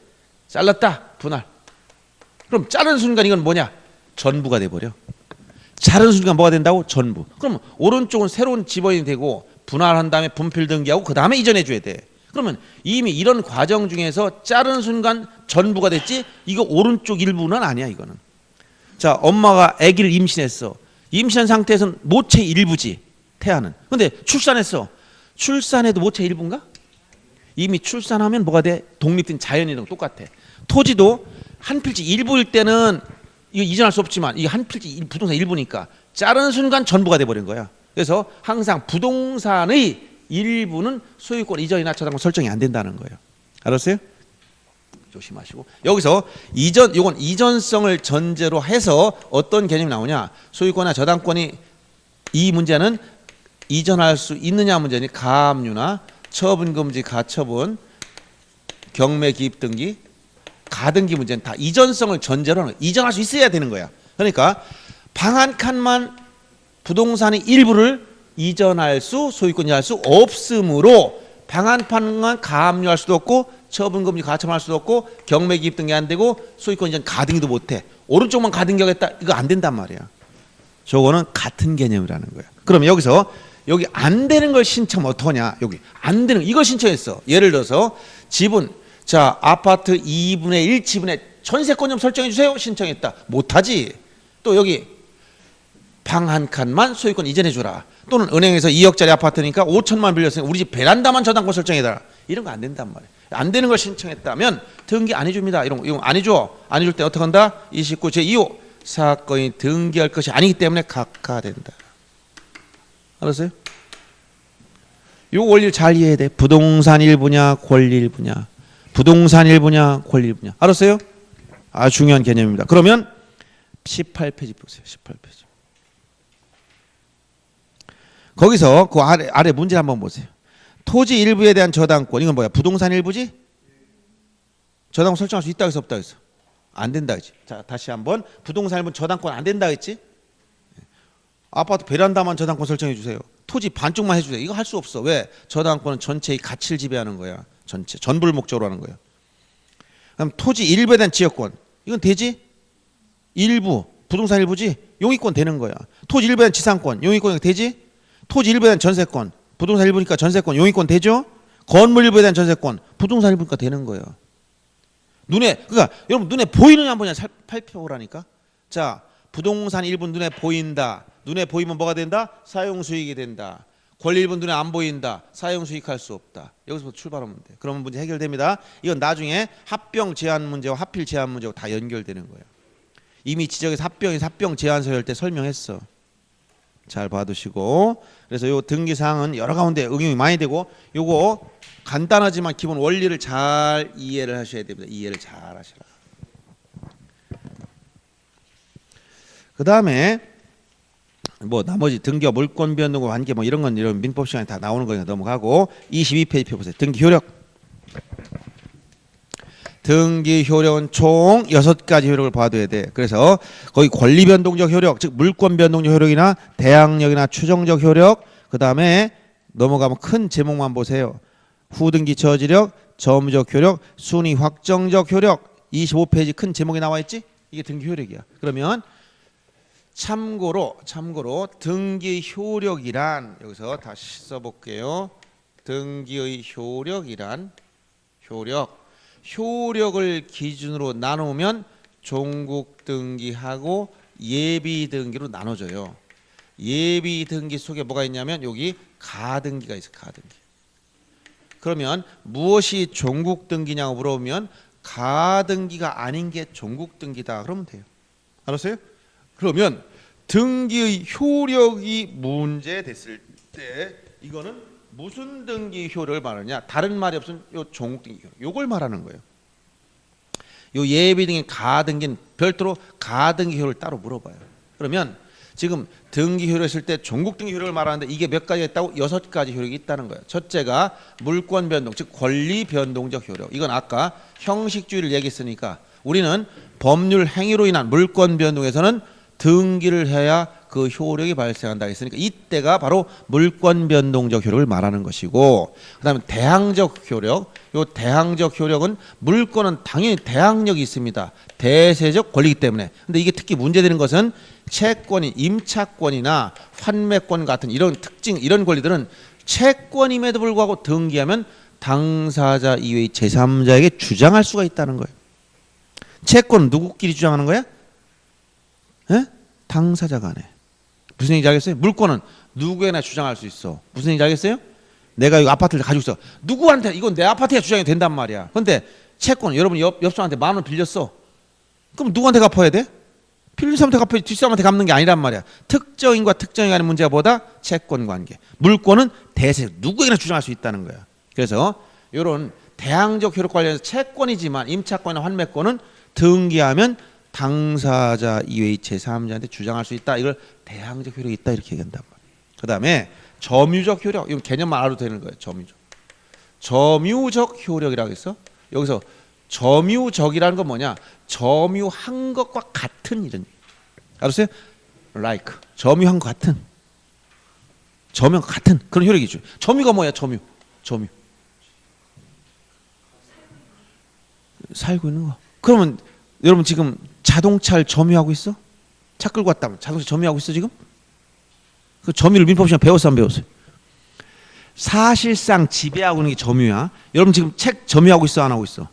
잘랐다. 분할. 그럼 자르는 순간 이건 뭐냐? 전부가 돼 버려. 자르는 순간 뭐가 된다고? 전부. 그럼 오른쪽은 새로운 지번이 되고 분할한 다음에 분필 등기하고 그 다음에 이전해 줘야 돼. 그러면 이미 이런 과정 중에서 자르는 순간 전부가 됐지 이거 오른쪽 일부는 아니야 이거는. 자, 엄마가 아기를 임신했어. 임신한 상태에서는 모체 일부지 태아는. 근데 출산했어. 출산해도 모체 일부인가? 이미 출산하면 뭐가 돼? 독립된 자연이랑 똑같아. 토지도 한 필지 일부일 때는 이거 이전할 수 없지만 이게 한 필지 부동산 일부니까 자르는 순간 전부가 돼버린 거야. 그래서 항상 부동산의 일부는 소유권 이전이나 저당권 설정이 안 된다는 거예요. 알았어요? 조심하시고 여기서 이전 요건 이전성을 전제로 해서 어떤 개념이 나오냐? 소유권이나 저당권이 이 문제는 이전할 수 있느냐 문제니 가압류나 처분금지 가처분 경매 기입 등기 가등기 문제는 다 이전성을 전제로 하는 거야. 이전할 수 있어야 되는 거야. 그러니까 방 한 칸만 부동산의 일부를 이전할 수 소유권 이전할 수 없으므로 방 한 칸만 가압류할 수도 없고 처분금지 가처분할 수도 없고 경매 기입 등기 안 되고 소유권 이전 가등기도 못해. 오른쪽만 가등기하겠다 이거 안 된단 말이야. 저거는 같은 개념이라는 거야. 그럼 여기서 여기 안 되는 걸 신청하면 어떡하냐? 여기 안 되는 이걸 신청했어. 예를 들어서 지분 자 아파트 2분의 1 지분에 전세권 좀 설정해 주세요. 신청했다. 못하지. 또 여기 방 한 칸만 소유권 이전해 주라. 또는 은행에서 2억짜리 아파트니까 5천만 빌렸으니까 우리 집 베란다만 저당권 설정해달라. 이런 거 안 된단 말이야. 안 되는 걸 신청했다면 등기 안 해줍니다. 이런 거 안 해줘. 안 해줄 때 어떻게 한다? 29 제2호 사건이 등기할 것이 아니기 때문에 각하된다. 알았어요? 요 원리를 잘 이해해야 돼. 부동산 일부냐 권리 일부냐, 부동산 일부냐 권리 일부냐. 알았어요? 아주 중요한 개념입니다. 그러면 18페이지 보세요. 18페이지. 거기서 그 아래 문제 한번 보세요. 토지 일부에 대한 저당권. 이건 뭐야? 부동산 일부지? 저당권 설정할 수 있다 해서 없다 해서 안 된다 했지. 자, 다시 한번 부동산 일부 저당권 안 된다 했지. 아파트 베란다만 저당권 설정해 주세요. 토지 반쪽만 해주세요. 이거 할 수 없어. 왜? 저당권은 전체의 가치를 지배하는 거야. 전체 전부를 목적으로 하는 거야. 그럼 토지 일부에 대한 지역권. 이건 되지? 일부 부동산 일부지? 용의권 되는 거야. 토지 일부에 대한 지상권 용의권 되지? 토지 일부에 대한 전세권 부동산 일부니까 전세권 용의권 되죠? 건물 일부에 대한 전세권 부동산 일부니까 되는 거예요. 그러니까 여러분 눈에 보이느냐 안 보이느냐 살펴보라니까. 자, 부동산 일부 눈에 보인다. 눈에 보이면 뭐가 된다? 사용수익이 된다. 권리 일부 눈에 안 보인다. 사용수익할 수 없다. 여기서부터 출발하면 돼. 그러면 문제 해결됩니다. 이건 나중에 합병 제한 문제와 하필 제한 문제와 다 연결되는 거예요. 이미 지적에서 합병 제한서 열 때 설명했어. 잘 봐두시고. 그래서 요 등기사항은 여러 가운데 응용이 많이 되고 요거 간단하지만 기본 원리를 잘 이해를 하셔야 됩니다. 이해를 잘 하시라. 그 다음에 뭐 나머지 등기와 물권 변동과 관계 뭐 이런 건 이런 민법 시간에 다 나오는 거니까 넘어가고 22페이지 펴 보세요. 등기 효력. 등기 효력은 총 6가지 효력을 봐둬야 돼. 그래서 거기 권리 변동적 효력, 즉 물권 변동적 효력이나 대항력이나 추정적 효력, 그 다음에 넘어가면 큰 제목만 보세요. 후등기 저지력, 점유적 효력, 순위 확정적 효력. 25페이지 큰 제목에 나와 있지? 이게 등기 효력이야. 그러면 참고로 등기 효력이란 여기서 다시 써볼게요. 등기의 효력이란 효력을 기준으로 나누면 종국 등기하고 예비 등기로 나눠져요. 예비 등기 속에 뭐가 있냐면 여기 가등기가 있어요. 가등기. 그러면 무엇이 종국 등기냐고 물어보면 가등기가 아닌 게 종국 등기다 그러면 돼요. 알았어요? 그러면 등기의 효력이 문제됐을 때 이거는 무슨 등기 효력을 말하느냐? 다른 말이 없으면 요 종국 등기 효력. 요걸 말하는 거예요. 요 예비 등기 가등기는 별도로 가등기 효력을 따로 물어봐요. 그러면 지금 등기 효력을 했을 때 종국 등기 효력을 말하는데 이게 몇 가지가 있다고? 6가지 효력이 있다는 거예요. 첫째가 물권 변동, 즉 권리 변동적 효력. 이건 아까 형식주의를 얘기했으니까 우리는 법률 행위로 인한 물권 변동에서는 등기를 해야 그 효력이 발생한다 했으니까 이때가 바로 물권 변동적 효력을 말하는 것이고, 그다음에 대항적 효력. 요 대항적 효력은 물권은 당연히 대항력이 있습니다. 대세적 권리이기 때문에. 근데 이게 특히 문제되는 것은 채권인 임차권이나 환매권 같은 이런 특징, 이런 권리들은 채권임에도 불구하고 등기하면 당사자 이외의 제3자에게 주장할 수가 있다는 거예요. 채권은 누구끼리 주장하는 거야? 에? 당사자 간에. 무슨 얘기인지 알겠어요? 물권은 누구에나 주장할 수 있어. 무슨 얘기인지 알겠어요? 내가 이 아파트를 가지고 있어. 누구한테 이건 내 아파트에 주장이 된단 말이야. 그런데 채권 여러분이 옆 사람한테 10,000원 빌렸어. 그럼 누구한테 갚아야 돼? 빌린 사람한테 갚아야지 뒷사람한테 갚는 게 아니란 말이야. 특정인과 특정이 간의 문제가 보다 채권 관계. 물권은 대세 누구에나 주장할 수 있다는 거야. 그래서 이런 대항적 효력 관련해서 채권이지만 임차권이나 환매권은 등기하면 당사자 이외의 제3자한테 주장할 수 있다. 이걸 대항적 효력이 있다 이렇게 얘기한단 말이에요. 그 다음에 점유적 효력. 이건 개념만 알아도 되는 거예요. 점유적 효력이라고 했어. 여기서 점유적이라는 건 뭐냐? 점유한 것과 같은 이런. 알았어요? like. 점유한 것 같은. 점유한 것 같은 그런 효력이죠. 점유가 뭐야? 점유. 살고 있는 거. 그러면 여러분 지금 자동차를 점유하고 있어? 차 끌고 왔다면 자동차 점유하고 있어 지금? 그 점유를 민법 시간에 배웠어 안 배웠어요? 사실상 지배하고 있는 게 점유야. 여러분 지금 책 점유하고 있어 안 하고 있어?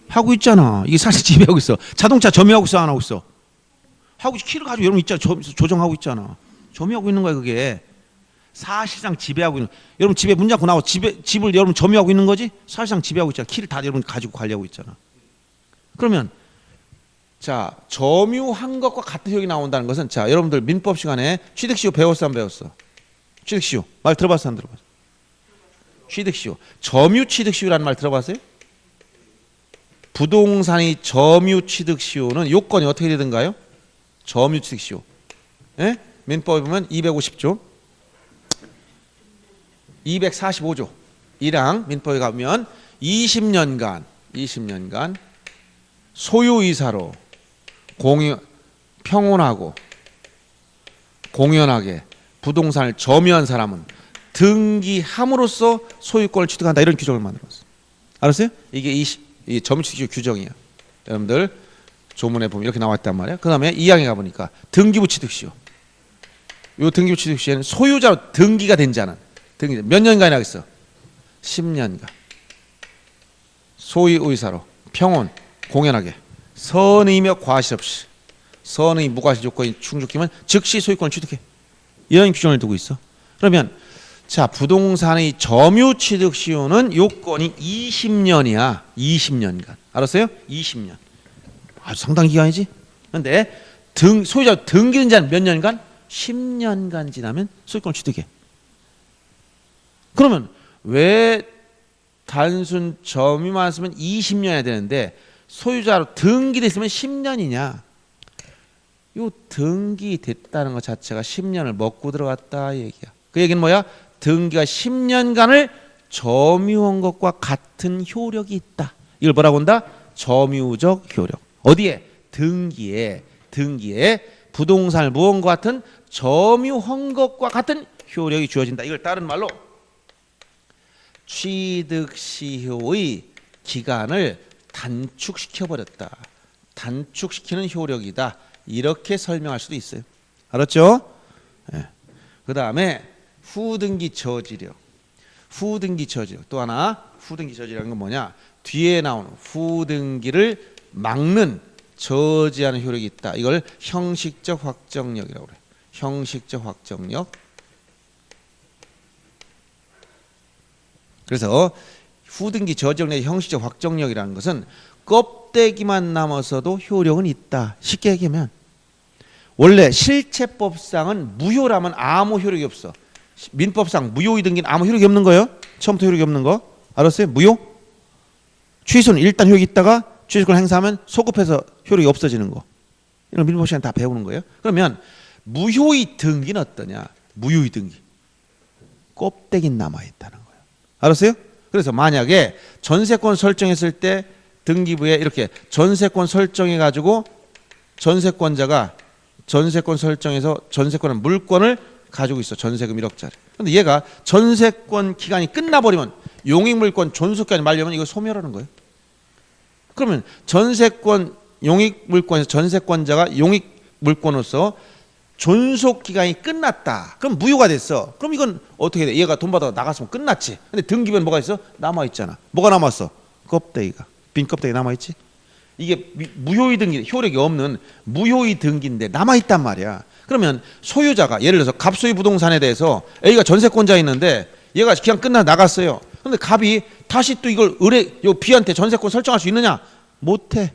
하고 있잖아. 이게 사실 지배하고 있어. 자동차 점유하고 있어 안 하고 있어? 하고 키를 가지고 여러분 있잖아. 조정하고 있잖아. 점유하고 있는 거야 그게. 사실상 지배하고 있는. 여러분 집에 문 닫고 나와 집을 여러분 점유하고 있는 거지? 사실상 지배하고 있잖아. 키를 다 여러분 가지고 관리하고 있잖아. 그러면 자, 점유한 것과 같은 효력이 나온다는 것은, 자, 여러분들 민법 시간에 취득시효 배웠어 안 배웠어? 취득시효 말 들어봤어 안 들어봤어? 취득시효. 점유취득시효라는 말 들어봤어요? 부동산의 점유취득시효는 요건이 어떻게 되던가요? 점유취득시효. 예? 민법에 보면 250조, 245조 1항 민법에 가면 20년간 소유이사로 평온하고 공연하게 부동산을 점유한 사람은 등기함으로써 소유권을 취득한다. 이런 규정을 만들었어요. 알았어요? 이게 이 점유취득시효 규정이에요. 여러분들 조문에 보면 이렇게 나왔단 말이에요. 그 다음에 2항에 가보니까 등기부 취득시효. 이 등기부 취득시효는 소유자로 등기가 된 자는 몇 년간이나 하겠어? 10년간 소유의사로 평온 공연하게 선의며 과실 없이 선의 무과실 조건이 충족되면 즉시 소유권을 취득해. 이런 규정을 두고 있어. 그러면 자, 부동산의 점유취득시효는 요건이 20년이야. 20년간. 알았어요? 20년. 아주 상당한 기간이지. 그런데 소유자 등기된 자는 몇 년간? 10년간 지나면 소유권을 취득해. 그러면 왜 단순 점유만 쓰면 20년이 되는데 소유자로 등기됐으면 10년이냐? 요 등기됐다는 것 자체가 10년을 먹고 들어갔다 얘기야. 그 얘기는 뭐야? 등기가 10년간을 점유한 것과 같은 효력이 있다. 이걸 뭐라고 한다? 점유적 효력. 어디에? 등기에 부동산을 모은 것 같은 점유한 것과 같은 효력이 주어진다. 이걸 다른 말로 취득시효의 기간을 단축시켜버렸다. 단축시키는 효력이다. 이렇게 설명할 수도 있어요. 알았죠? 네. 그 다음에 후등기 저지력. 또 하나 후등기 저지력은 뭐냐? 뒤에 나오는 후등기를 막는 저지하는 효력이 있다. 이걸 형식적 확정력이라고 그래요. 형식적 확정력. 그래서 후등기 저지력 내 형식적 확정력이라는 것은 껍데기만 남아서도 효력은 있다. 쉽게 얘기하면 원래 실체법상은 무효라면 아무 효력이 없어. 민법상 무효의 등기는 아무 효력이 없는 거예요. 처음부터 효력이 없는 거. 알았어요? 무효? 취소는 일단 효력이 있다가 취소권 행사하면 소급해서 효력이 없어지는 거. 이런 민법 시간에 다 배우는 거예요. 그러면 무효의 등기는 어떠냐? 무효의 등기. 껍데기 남아있다는 거예요. 알았어요? 그래서 만약에 전세권 설정했을 때 등기부에 이렇게 전세권 설정해가지고 전세권자가 전세권 설정해서 전세권의 물권을 가지고 있어. 전세금 1억짜리. 근데 얘가 전세권 기간이 끝나버리면 용익물권 존속기간이 만료면 이거 소멸하는 거예요. 그러면 전세권 용익물권에서 전세권자가 용익물권으로서 존속기간이 끝났다. 그럼 무효가 됐어. 그럼 이건 어떻게 돼? 얘가 돈 받아 나갔으면 끝났지. 근데 등기부에 뭐가 있어? 남아있잖아. 뭐가 남았어? 껍데기가. 빈 껍데기 남아있지. 이게 무효의 등기, 효력이 없는 무효의 등기인데 남아있단 말이야. 그러면 소유자가 예를 들어서 갑소유 부동산에 대해서 A가 전세권자 있는데 얘가 기간 끝나 나갔어요. 근데 갑이 다시 또 이걸 요 B한테 전세권 설정할 수 있느냐? 못해.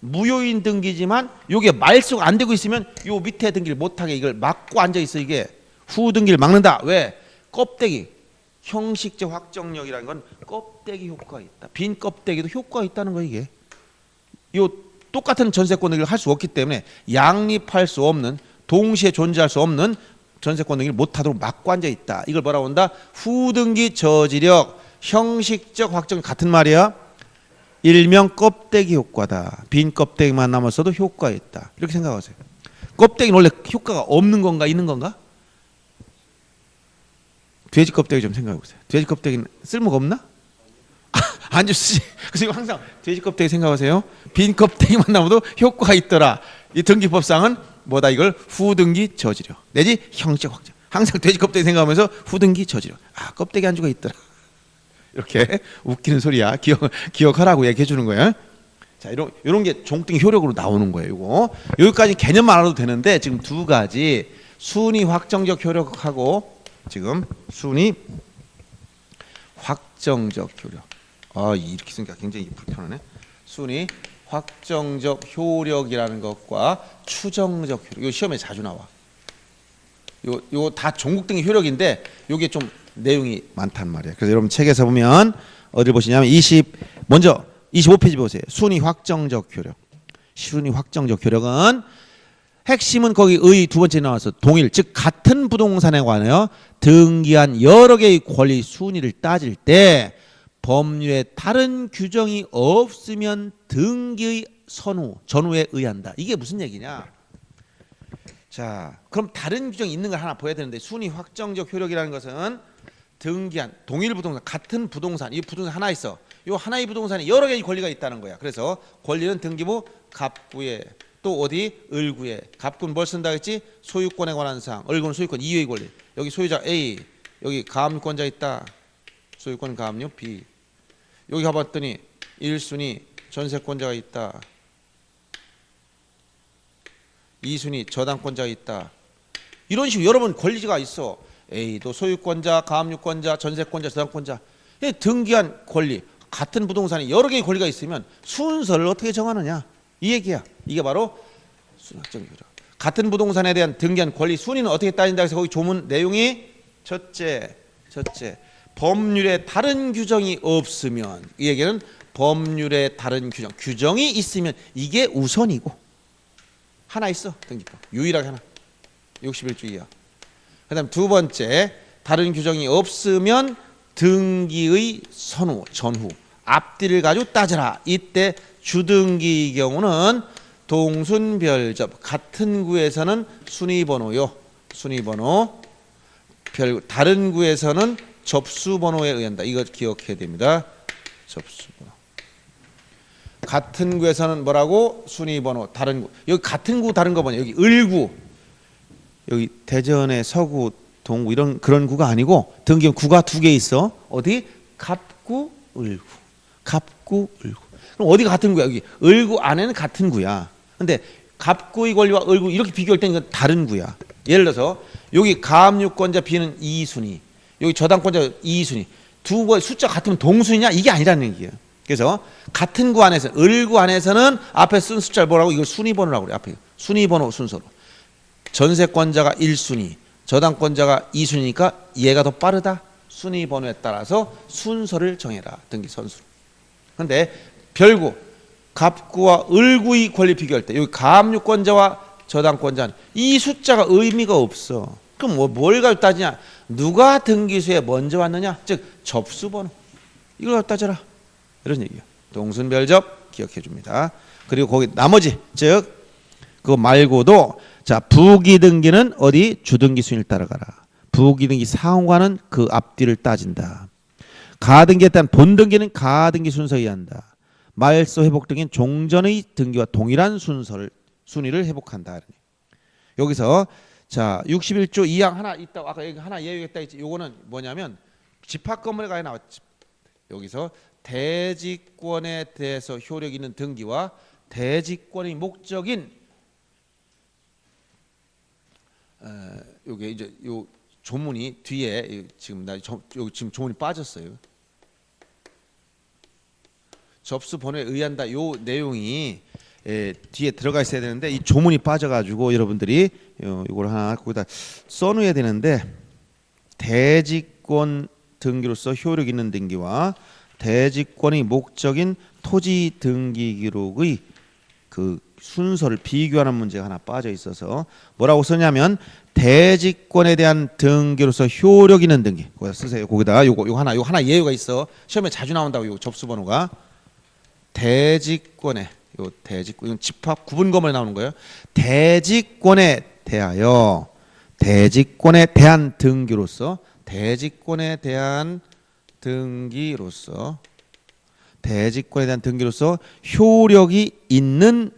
무효인 등기지만 요게 말소가 안 되고 있으면 요 밑에 등기를 못하게 이걸 막고 앉아 있어. 이게 후 등기를 막는다. 왜? 껍데기. 형식적 확정력이라는 건 껍데기 효과가 있다. 빈 껍데기도 효과가 있다는 거. 이게 요 똑같은 전세권 등기를 할 수 없기 때문에 양립할 수 없는, 동시에 존재할 수 없는 전세권 등기를 못하도록 막고 앉아 있다. 이걸 뭐라고 한다? 후등기 저지력. 형식적 확정 같은 말이야. 일명 껍데기 효과다. 빈 껍데기만 남았어도 효과가 있다. 이렇게 생각하세요. 껍데기는 원래 효과가 없는 건가 있는 건가? 돼지 껍데기 좀 생각해 보세요. 돼지 껍데기는 쓸모가 없나? 안 쓰지. 그래서 이거 항상 돼지 껍데기 생각하세요. 빈 껍데기만 남아도 효과가 있더라. 이 등기법상은 뭐다? 이걸 후등기 저지력 내지 형식 확정. 항상 돼지 껍데기 생각하면서 후등기 저지력. 아, 껍데기 한 주가 있더라. 이렇게 웃기는 소리야. 기억하라고 얘기해 주는 거예요. 자, 이런 게 종등기 효력으로 나오는 거예요. 이거 여기까지 개념만 알아도 되는데 지금 두 가지 순위 확정적 효력하고 지금 순위 확정적 효력. 아, 이렇게 쓰니까 굉장히 불편하네. 순위 확정적 효력이라는 것과 추정적 효력. 이거 시험에 자주 나와. 요 다 종국등기 효력인데 요게 좀 내용이 많단 말이에요. 그래서 여러분 책에서 보면 어디 보시냐면 먼저 25페이지 보세요. 순위 확정적 효력. 순위 확정적 효력은 핵심은 거기 의 두 번째 나와서 동일, 즉 같은 부동산에 관하여 등기한 여러 개의 권리 순위를 따질 때 법률에 다른 규정이 없으면 등기의 전후에 의한다. 이게 무슨 얘기냐? 자, 그럼 다른 규정이 있는 걸 하나 보여야 되는데 순위 확정적 효력이라는 것은 등기한 동일 부동산, 같은 부동산, 이 부동산 하나 있어. 이 하나의 부동산에 여러 개의 권리가 있다는 거야. 그래서 권리는 등기부 갑구에 또 어디 을구에, 갑구는 뭘 쓴다 했지? 소유권에 관한 사항. 을구는 소유권 이유의 권리. 여기 소유자 A, 여기 가압류권자 있다. 소유권 가압류 B. 여기 가봤더니 1순위 전세권자가 있다. 2순위 저당권자가 있다. 이런 식으로 여러 번 권리가 있어. A도 소유권자, 가압류권자, 전세권자, 저당권자. 등기한 권리, 같은 부동산에 여러 개의 권리가 있으면 순서를 어떻게 정하느냐, 이 얘기야. 이게 바로 순학적 효력. 같은 부동산에 대한 등기한 권리 순위는 어떻게 따진다 해서 거기 조문 내용이 첫째 법률에 다른 규정이 없으면, 이 얘기는 법률에 다른 규정이 있으면 이게 우선이고, 하나 있어 등기법 유일하게 하나 61조 이하. 그 다음 두 번째, 다른 규정이 없으면 등기의 전후 앞뒤를 가지고 따져라. 이때 주등기의 경우는 동순별접, 같은 구에서는 순위번호요. 순위번호. 다른 구에서는 접수번호에 의한다. 이거 기억해야 됩니다. 접수번호. 같은 구에서는 뭐라고? 순위번호. 다른 구. 여기 같은 구 다른 거 뭐냐? 여기 을구. 여기 대전의 서구, 동구 이런 그런 구가 아니고 등기는 구가 두 개 있어. 어디? 갑구, 을구. 갑구, 을구. 그럼 어디가 같은 구야? 여기 을구 안에는 같은 구야. 근데 갑구의 권리와 을구 이렇게 비교할 때는 이건 다른 구야. 예를 들어서 여기 가압류권자 B는 2순위, 여기 저당권자 2순위. 두 개의 숫자 같으면 동순위냐? 이게 아니라는 얘기예요. 그래서 같은 구 안에서, 을구 안에서는 앞에 쓴 숫자를 뭐라고? 이걸 순위번호라고 그래. 앞에 순위번호 순서로. 전세권자가 1순위, 저당권자가 2순위니까 얘가 더 빠르다. 순위번호에 따라서 순서를 정해라. 등기 선수로. 그런데 별구, 갑구와 을구의 권리 비교할 때 여기 가압류권자와 저당권자는 이 숫자가 의미가 없어. 그럼 뭘 가지고 따지냐? 누가 등기소에 먼저 왔느냐? 즉 접수번호. 이걸 가지고 따져라. 이런 얘기예요. 동순별접 기억해 줍니다. 그리고 거기 나머지, 즉 그거 말고도, 자, 부기등기는 어디? 주등기 순위를 따라가라. 부기등기 상호가는 그 앞뒤를 따진다. 가등기에 따른 본등기는 가등기 순서에 의한다. 말소 회복 등기는 종전의 등기와 동일한 순위를 회복한다. 여기서 자 61조 2항 하나 있다. 아까 여기 하나 예외했다 했지. 요거는 뭐냐면 집합 건물에 가야 나왔지. 여기서 대지권에 대해서 효력 있는 등기와 대지권의 목적인 요게 이제 요 조문이 뒤에 지금 여기 지금 조문이 빠졌어요. 접수 번호에 의한다. 요 내용이 뒤에 들어가 있어야 되는데 이 조문이 빠져가지고 여러분들이 이걸 하나 거기다 써놓아야 되는데, 대지권 등기로서 효력 있는 등기와 대지권의 목적인 토지 등기 기록의 그 순서를 비교하는 문제가 하나 빠져 있어서 뭐라고 쓰냐면 대지권에 대한 등기로서 효력 있는 등기. 거기다 쓰세요. 거기다 요거 하나 예외가 있어. 시험에 자주 나온다고. 요 접수 번호가 대지권에, 요 대지권, 이건 집합 구분 건물에 나오는 거예요. 대지권에 대하여, 대지권에 대한 등기로서, 대지권에 대한 등기로서, 대지권에 대한 등기로서 효력이 있는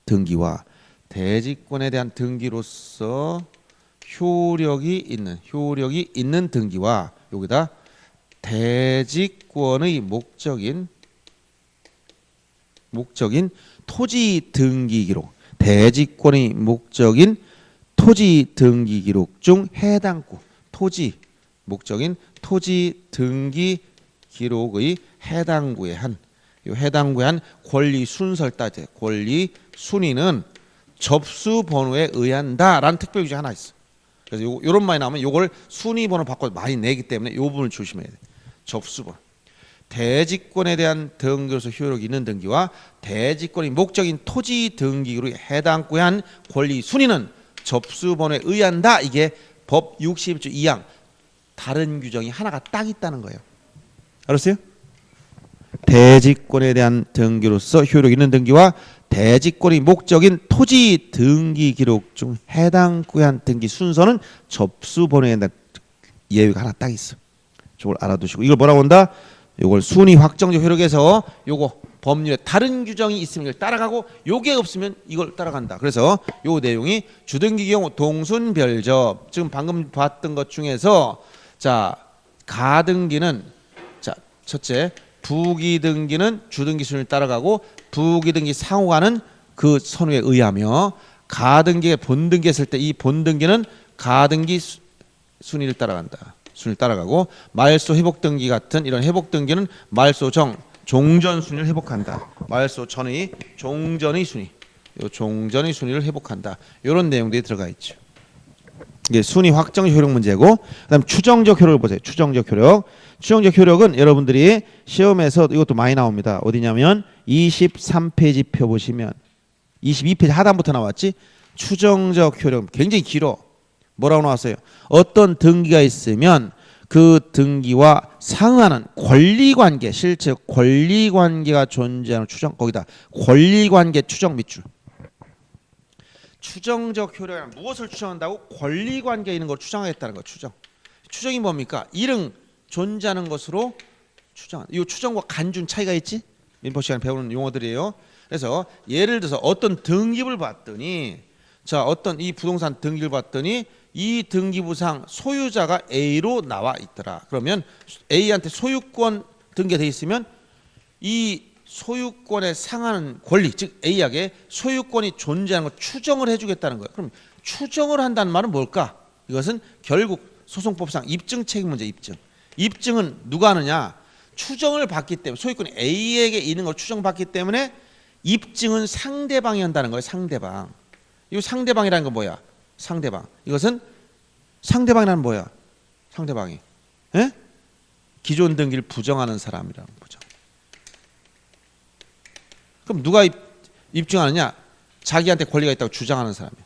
등기와 대지권에 대한 등기로서 효력이 있는 등기와 여기다 대지권의 목적인 토지 등기 기록, 대지권의 목적인 토지 등기 기록 중 해당구, 목적인 토지 등기 기록의 해당구에 한 권리 순서를 따져. 권리 순위는 접수 번호에 의한다라는 특별 규정 하나 있어. 그래서 요런 말이 나오면 요걸 순위번호 바꿔 많이 내기 때문에 요 부분을 조심해야 돼. 접수번. 대지권에 대한 등기로서 효력이 있는 등기와 대지권이 목적인 토지 등기로 해당 구한 권리 순위는 접수번호에 의한다. 이게 법 61조 2항 다른 규정이 하나가 딱 있다는 거예요. 알았어요? 대지권에 대한 등기로서 효력 있는 등기와 대지권이 목적인 토지 등기 기록 중 해당 구한 등기 순서는 접수번호에 대한 예외가 하나 딱 있어. 저걸 알아두시고 이걸 뭐라고 한다? 요걸 순위 확정적 효력에서 요거 법률에 다른 규정이 있으면 이걸 따라가고 요게 없으면 이걸 따라간다. 그래서 요 내용이 주등기 경우 동순별접 지금 방금 봤던 것 중에서 자 가등기는 자 첫째 부기등기는 주등기 순위를 따라가고 부기등기 상호가는 그 선우에 의하며 가등기에 본등기 했을 때 이 본등기는 가등기 순위를 따라간다. 순위를 따라가고 말소 회복등기 같은 이런 회복등기는 말소 정 종전 순위를 회복한다. 말소 전의 종전의 순위, 요 종전의 순위를 회복한다. 이런 내용들이 들어가 있죠. 이게 순위 확정 효력 문제고, 그다음 추정적 효력을 보세요. 추정적 효력. 추정적 효력은 여러분들이 시험에서 이것도 많이 나옵니다. 어디냐면 23페이지 펴 보시면 22페이지 하단부터 나왔지. 추정적 효력 굉장히 길어. 뭐라고 나왔어요? 어떤 등기가 있으면 그 등기와 상하는 권리관계, 실제 권리관계가 존재하는 추정, 거기다 권리관계 추정 밑줄. 추정적 효력은 무엇을 추정한다고? 권리관계에 있는 걸 추정하겠다는 거. 추정. 추정이 뭡니까? 이릉 존재하는 것으로 추정. 이 추정과 간준 차이가 있지? 민법 시간에 배우는 용어들이에요. 그래서 예를 들어서 어떤 등기부를 봤더니 자 어떤 이 부동산 등기를 봤더니 이 등기부상 소유자가 A로 나와 있더라. 그러면 A한테 소유권 등기돼 있으면 이 소유권에 상하는 권리, 즉 A에게 소유권이 존재하는 걸 추정을 해주겠다는 거예요. 그럼 추정을 한다는 말은 뭘까? 이것은 결국 소송법상 입증 책임 문제. 입증은 누가 하느냐? 추정을 받기 때문에 소유권이 A에게 있는 걸 추정받기 때문에 입증은 상대방이 한다는 거예요. 상대방. 이 상대방이라는 건 뭐야? 상대방. 이것은 상대방이라는 뭐야? 상대방이. 에? 기존 등기를 부정하는 사람이라는 부정. 그럼 누가 입증하느냐? 자기한테 권리가 있다고 주장하는 사람이야.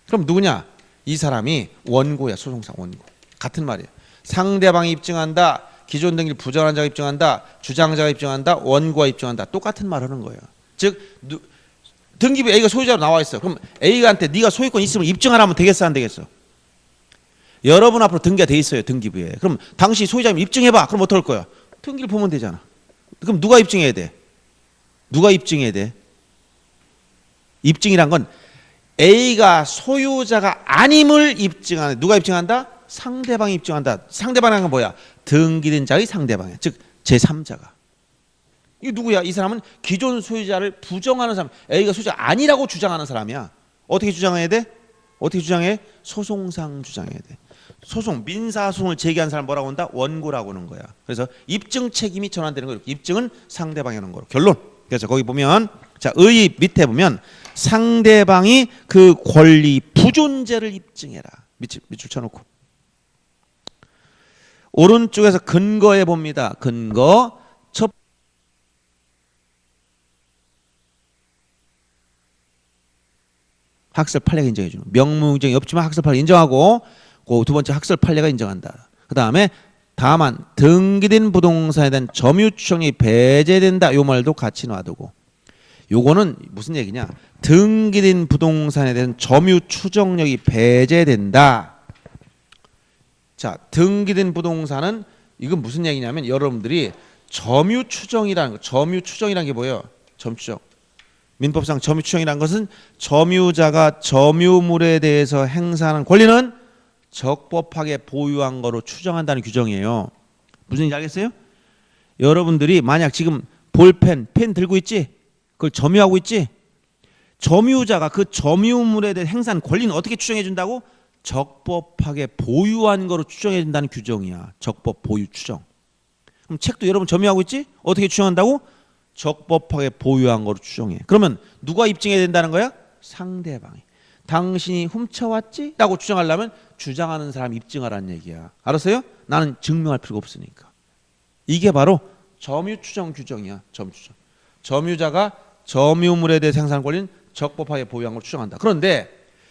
그럼 누구냐? 이 사람이 원고야. 소송상 원고. 같은 말이야. 상대방이 입증한다. 기존 등기를 부정하는 자가 입증한다. 주장자가 입증한다. 원고가 입증한다. 똑같은 말 하는 거예요. 즉 등기부 A가 소유자로 나와 있어. 그럼 A한테 네가 소유권 있으면 입증하라면 되겠어, 안 되겠어? 여러분 앞으로 등기가 돼 있어요, 등기부에. 그럼 당시 소유자면 입증해봐. 그럼 어떨 거야? 등기를 보면 되잖아. 그럼 누가 입증해야 돼? 누가 입증해야 돼? 입증이란 건 A가 소유자가 아님을 입증하는. 누가 입증한다? 상대방이 입증한다. 상대방이란 건 뭐야? 등기된 자의 상대방이야. 즉 제3자가. 이 누구야? 이 사람은 기존 소유자를 부정하는 사람. A가 소유자가 아니라고 주장하는 사람이야. 어떻게 주장해야 돼? 어떻게 주장해? 소송상 주장해야 돼. 소송, 민사소송을 제기한 사람 뭐라고 한다? 원고라고 하는 거야. 그래서 입증 책임이 전환되는 거예요. 입증은 상대방이 하는 거로. 결론. 그래서 거기 보면 자, 의 밑에 보면 상대방이 그 권리 부존재를 입증해라. 밑줄 쳐놓고. 오른쪽에서 근거해 봅니다. 근거. 첫 학설 판례가 인정해주는 명무인정이 없지만 학설 판례 인정하고 그 두 번째 학설 판례가 인정한다. 그 다음에 다만 등기된 부동산에 대한 점유 추정이 배제된다. 요 말도 같이 놔두고 요거는 무슨 얘기냐? 등기된 부동산에 대한 점유 추정력이 배제된다. 자, 등기된 부동산은 이건 무슨 얘기냐면 여러분들이 점유 추정이라는 거, 점유 추정이라는 게 뭐예요? 점유 추정. 민법상 점유 추정이라는 것은 점유자가 점유물에 대해서 행사하는 권리는 적법하게 보유한 거로 추정한다는 규정이에요. 무슨 얘기인지 알겠어요? 여러분들이 만약 지금 볼펜, 펜 들고 있지? 그걸 점유하고 있지? 점유자가 그 점유물에 대해 행사한 권리는 어떻게 추정해 준다고? 적법하게 보유한 거로 추정해 준다는 규정이야. 적법 보유 추정. 그럼 책도 여러분 점유하고 있지? 어떻게 추정한다고? 적법하게 보유한 거로 추정해. 그러면 누가 입증해야 된다는 거야? 상대방이. 당신이 훔쳐왔지? 라고 주장하려면 주장하는 사람 입증하라는 얘기야. 알았어요? 나는 증명할 필요가 없으니까. 이게 바로 점유추정 규정이야. 점유추정. 점유자가 점유물에 대해 생산 권리는 적법하게 보유한 걸 추정한다. 그런데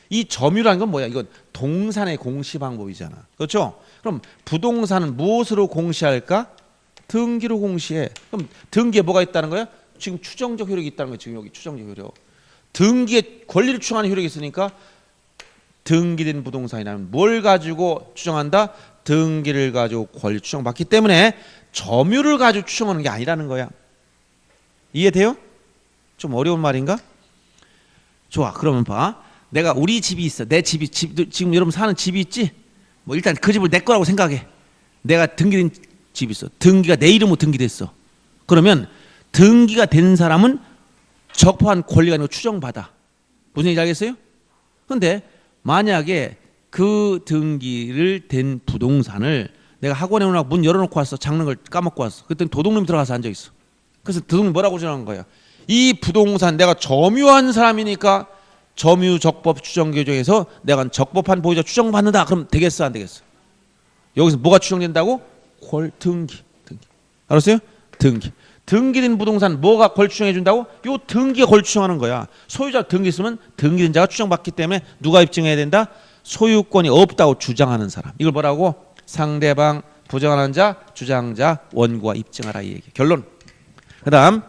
이 점유라는 건 뭐야? 이건 동산의 공시 방법이잖아. 그렇죠? 그럼 부동산은 무엇으로 공시할까? 등기로 공시해. 그럼 등기에 뭐가 있다는 거야? 지금 추정적 효력이 있다는 거야. 지금 여기 추정적 효력. 등기에 권리를 추정하는 효력이 있으니까 등기된 부동산이라면 뭘 가지고 추정한다? 등기를 가지고 권리 추정받기 때문에 점유를 가지고 추정하는 게 아니라는 거야. 이해돼요? 좀 어려운 말인가? 좋아. 그러면 봐. 내가 우리 집이 있어. 내 집이 지금 여러분 사는 집이 있지? 뭐 일단 그 집을 내 거라고 생각해. 내가 등기된 집이 있어. 등기가 내 이름으로 등기됐어. 그러면 등기가 된 사람은 적법한 권리가 아니고 추정받아. 무슨 얘기인지 알겠어요? 그런데 만약에 그 등기를 된 부동산을 내가 학원에 오나 문 열어놓고 왔어. 잠그는 걸 까먹고 왔어. 그랬더니 도둑놈이 들어가서 앉아있어. 그래서 도둑놈이 뭐라고 주장한 거야? 이 부동산 내가 점유한 사람이니까 점유적법 추정규정에서 내가 적법한 보유자 추정받는다. 그럼 되겠어 안 되겠어? 여기서 뭐가 추정된다고? 등기. 알았어요? 등기된 부동산 뭐가 권 추정해 준다고? 요 등기가 권 추정하는 거야. 소유자 등기 있으면 등기된 자가 추정받기 때문에 누가 입증해야 된다? 소유권이 없다고 주장하는 사람. 이걸 뭐라고? 상대방, 부정하는 자, 주장자, 원고가 입증하라 이 얘기. 결론. 그다음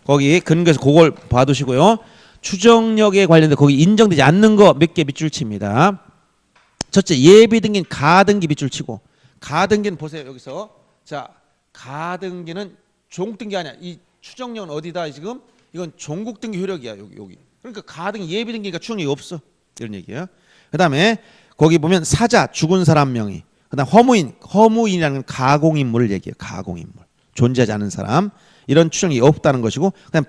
거기 근거에서 그걸 봐두시고요. 추정력에 관련된 거기 인정되지 않는 거 몇 개 밑줄 칩니다. 첫째, 예비 등기는 가등기 밑줄 치고. 가등기는 보세요. 여기서 자, 가등기는 종국등기 아니야. 이 추정력은 어디다 지금? 이건 종국등기 효력이야. 여기. 그러니까 가등기 예비등기니까 추정력이 없어. 이런 얘기예요. 그다음에 거기 보면 사자, 죽은 사람 명의. 그다음 허무인이라는 가공인물을 얘기해요. 가공인물. 존재하지 않은 사람. 이런 추정이 없다는 것이고, 그다음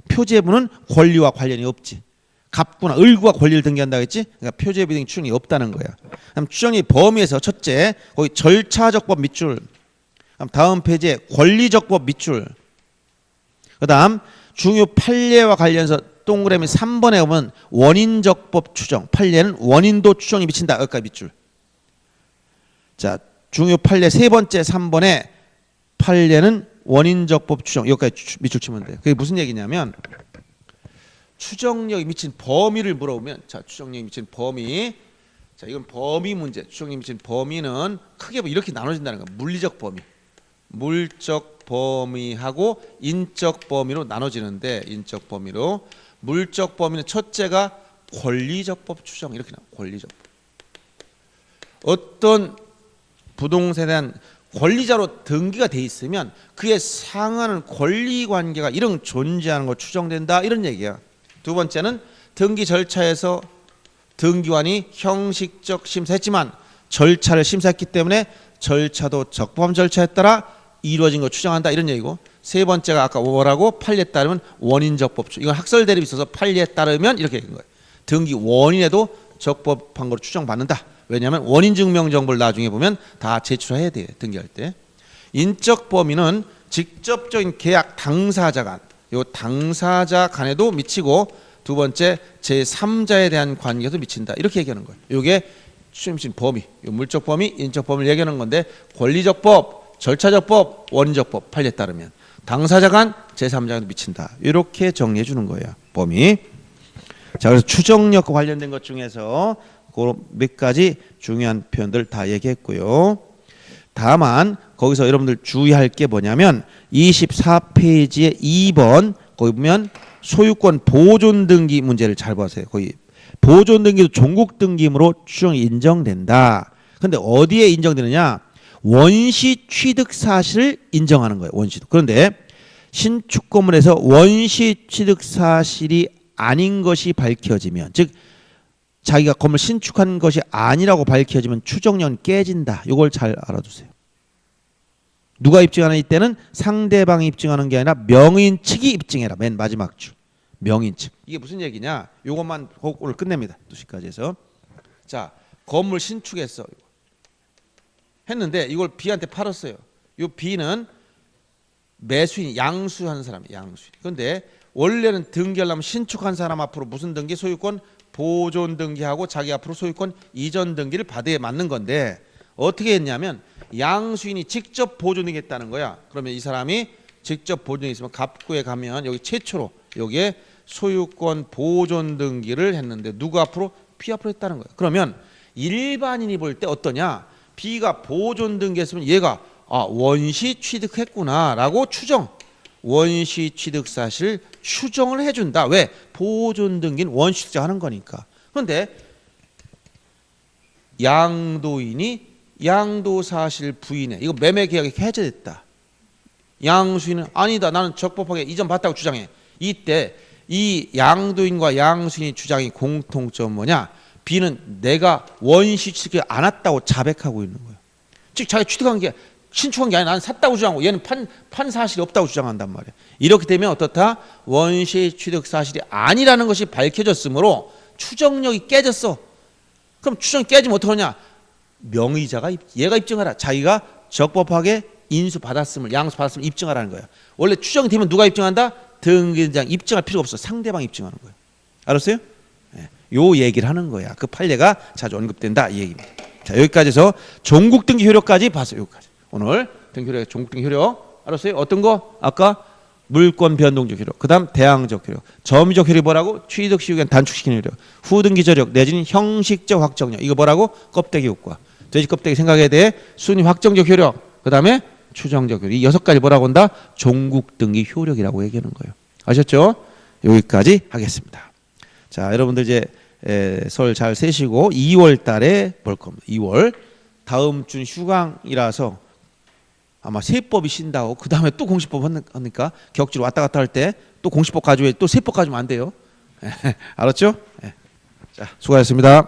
표제부는 권리와 관련이 없지. 갑구나 을구가 권리를 등기한다고 했지. 그러니까 표제부 등기 추정이 없다는 거야. 그다음 추정의 범위에서 첫째, 거기 절차적법 밑줄. 다음 페이지에 권리적법 밑줄. 그다음 중요 판례와 관련해서 동그라미 3번에 보면 원인적법 추정. 판례는 원인도 추정이 미친다. 여기까지 밑줄. 자, 중요 판례 세 번째 3번에 판례는 원인적법 추정. 여기까지 밑줄 치면 돼요. 그게 무슨 얘기냐면 추정력이 미친 범위를 물어보면, 자, 추정력이 미친 범위. 자, 이건 범위 문제. 추정력이 미친 범위는 크게 이렇게 나눠진다는 거야. 물리적 범위. 물적 범위하고 인적 범위로 나눠지는데, 인적 범위로 물적 범위는 첫째가 권리적법 추정. 이렇게 나와. 권리적법. 어떤 부동산에 대한 권리자로 등기가 돼 있으면 그에 상하는 권리 관계가 이런 존재하는 거 추정된다. 이런 얘기야. 두 번째는 등기 절차에서 등기관이 형식적 심사했지만 절차를 심사했기 때문에 절차도 적법한 절차에 따라 이루어진 걸 추정한다. 이런 얘기고, 세 번째가 아까 뭐라고? 판례에 따르면 원인적 법추. 이건 학설 대립이 있어서 판례에 따르면 이렇게 된 거예요. 등기 원인에도 적법한 걸 추정받는다. 왜냐하면 원인 증명 정보를 나중에 보면 다 제출해야 돼요. 등기할 때. 인적 범위는 직접적인 계약 당사자 간, 요 당사자 간에도 미치고, 두 번째 제3자에 대한 관계에도 미친다. 이렇게 얘기하는 거예요. 요게 추정미친 범위, 요 물적 범위, 인적 범위를 얘기하는 건데, 권리적 법, 절차적 법, 원인적 법, 판례에 따르면 당사자 간, 제3자에도 미친다. 이렇게 정리해 주는 거예요. 범위. 자, 그래서 추정력과 관련된 것 중에서 그런 몇 가지 중요한 표현들 다 얘기했고요. 다만 거기서 여러분들 주의할 게 뭐냐면 24페이지에 2번 거기 보면 소유권 보존 등기 문제를 잘 보세요. 거기 보존 등기도 종국 등기물로 추정이 인정된다. 근데 어디에 인정되느냐? 원시 취득 사실을 인정하는 거예요. 원시도. 그런데 신축 건물에서 원시 취득 사실이 아닌 것이 밝혀지면, 즉 자기가 건물 신축한 것이 아니라고 밝혀지면 추정력은 깨진다. 이걸 잘 알아두세요. 누가 입증하는 이때는 상대방이 입증하는 게 아니라 명인 측이 입증해라. 맨 마지막 줄. 명인 측. 이게 무슨 얘기냐? 이것만 오늘 끝냅니다. 2시까지 해서. 자, 건물 신축했어. 했는데 이걸 B한테 팔았어요. 이 B는 매수인, 양수한 사람이에요. 양수인. 그런데 원래는 등기하려면 신축한 사람 앞으로 무슨 등기? 소유권 보존 등기하고 자기 앞으로 소유권 이전 등기를 받아야 맞는 건데 어떻게 했냐면 양수인이 직접 보존 등기했다는 거야. 그러면 이 사람이 직접 보존 등기 있으면 갑구에 가면 여기 최초로 여기에 소유권 보존 등기를 했는데 누구 앞으로? B 앞으로 했다는 거야. 그러면 일반인이 볼 때 어떠냐? B가 보존 등기했으면 얘가 원시 취득했구나라고 추정. 원시 취득 사실 추정을 해준다. 왜? 보존 등기는 원시 취득하는 거니까. 그런데 양도인이 양도 사실 부인해. 이거 매매 계약이 해제됐다. 양수인은 아니다. 나는 적법하게 이전 받았다고 주장해. 이때 이 양도인과 양수인의 주장이 공통점 뭐냐? B는 내가 원시 취득이 안 왔다고 자백하고 있는 거예요. 즉 자기 취득한 게 신축한 게 아니라 나는 샀다고 주장하고 얘는 판 사실이 없다고 주장한단 말이에요. 이렇게 되면 어떻다? 원시 취득 사실이 아니라는 것이 밝혀졌으므로 추정력이 깨졌어. 그럼 추정이 깨지면 어떡하냐? 명의자가 얘가 입증하라. 자기가 적법하게 인수 받았음을 양수 받았음을 입증하라는 거예요. 원래 추정이 되면 누가 입증한다? 등기인장 입증할 필요가 없어. 상대방이 입증하는 거예요. 알았어요? 네. 요 얘기를 하는 거야. 그 판례가 자주 언급된다 이 얘기입니다. 자, 여기까지 해서 종국 등기 효력까지 봤어요. 여기까지. 오늘 등기 효력, 종국 등기 효력 알았어요? 어떤 거? 아까 물권 변동적 효력, 그다음 대항적 효력, 점유적 효력이 뭐라고? 취득 시효기간 단축시키는 효력, 후등기 효력 내지는 형식적 확정력. 이거 뭐라고? 껍데기 효과. 돼지 껍데기 생각에 대해 순위 확정적 효력, 그다음에 추정적 효력. 이 6가지 뭐라고 한다? 종국 등기 효력이라고 얘기하는 거예요. 아셨죠? 여기까지 하겠습니다. 자, 여러분들 이제 설 잘 세시고 2월 달에 볼 겁니다. 2월 다음 주 휴강이라서 아마 세법이 쉰다고 그 다음에 또 공시법 하니까 격주로 왔다 갔다 할 때 또 공시법 가져야 또 세법 가지면 안 돼요. 알았죠? 자, 수고하셨습니다.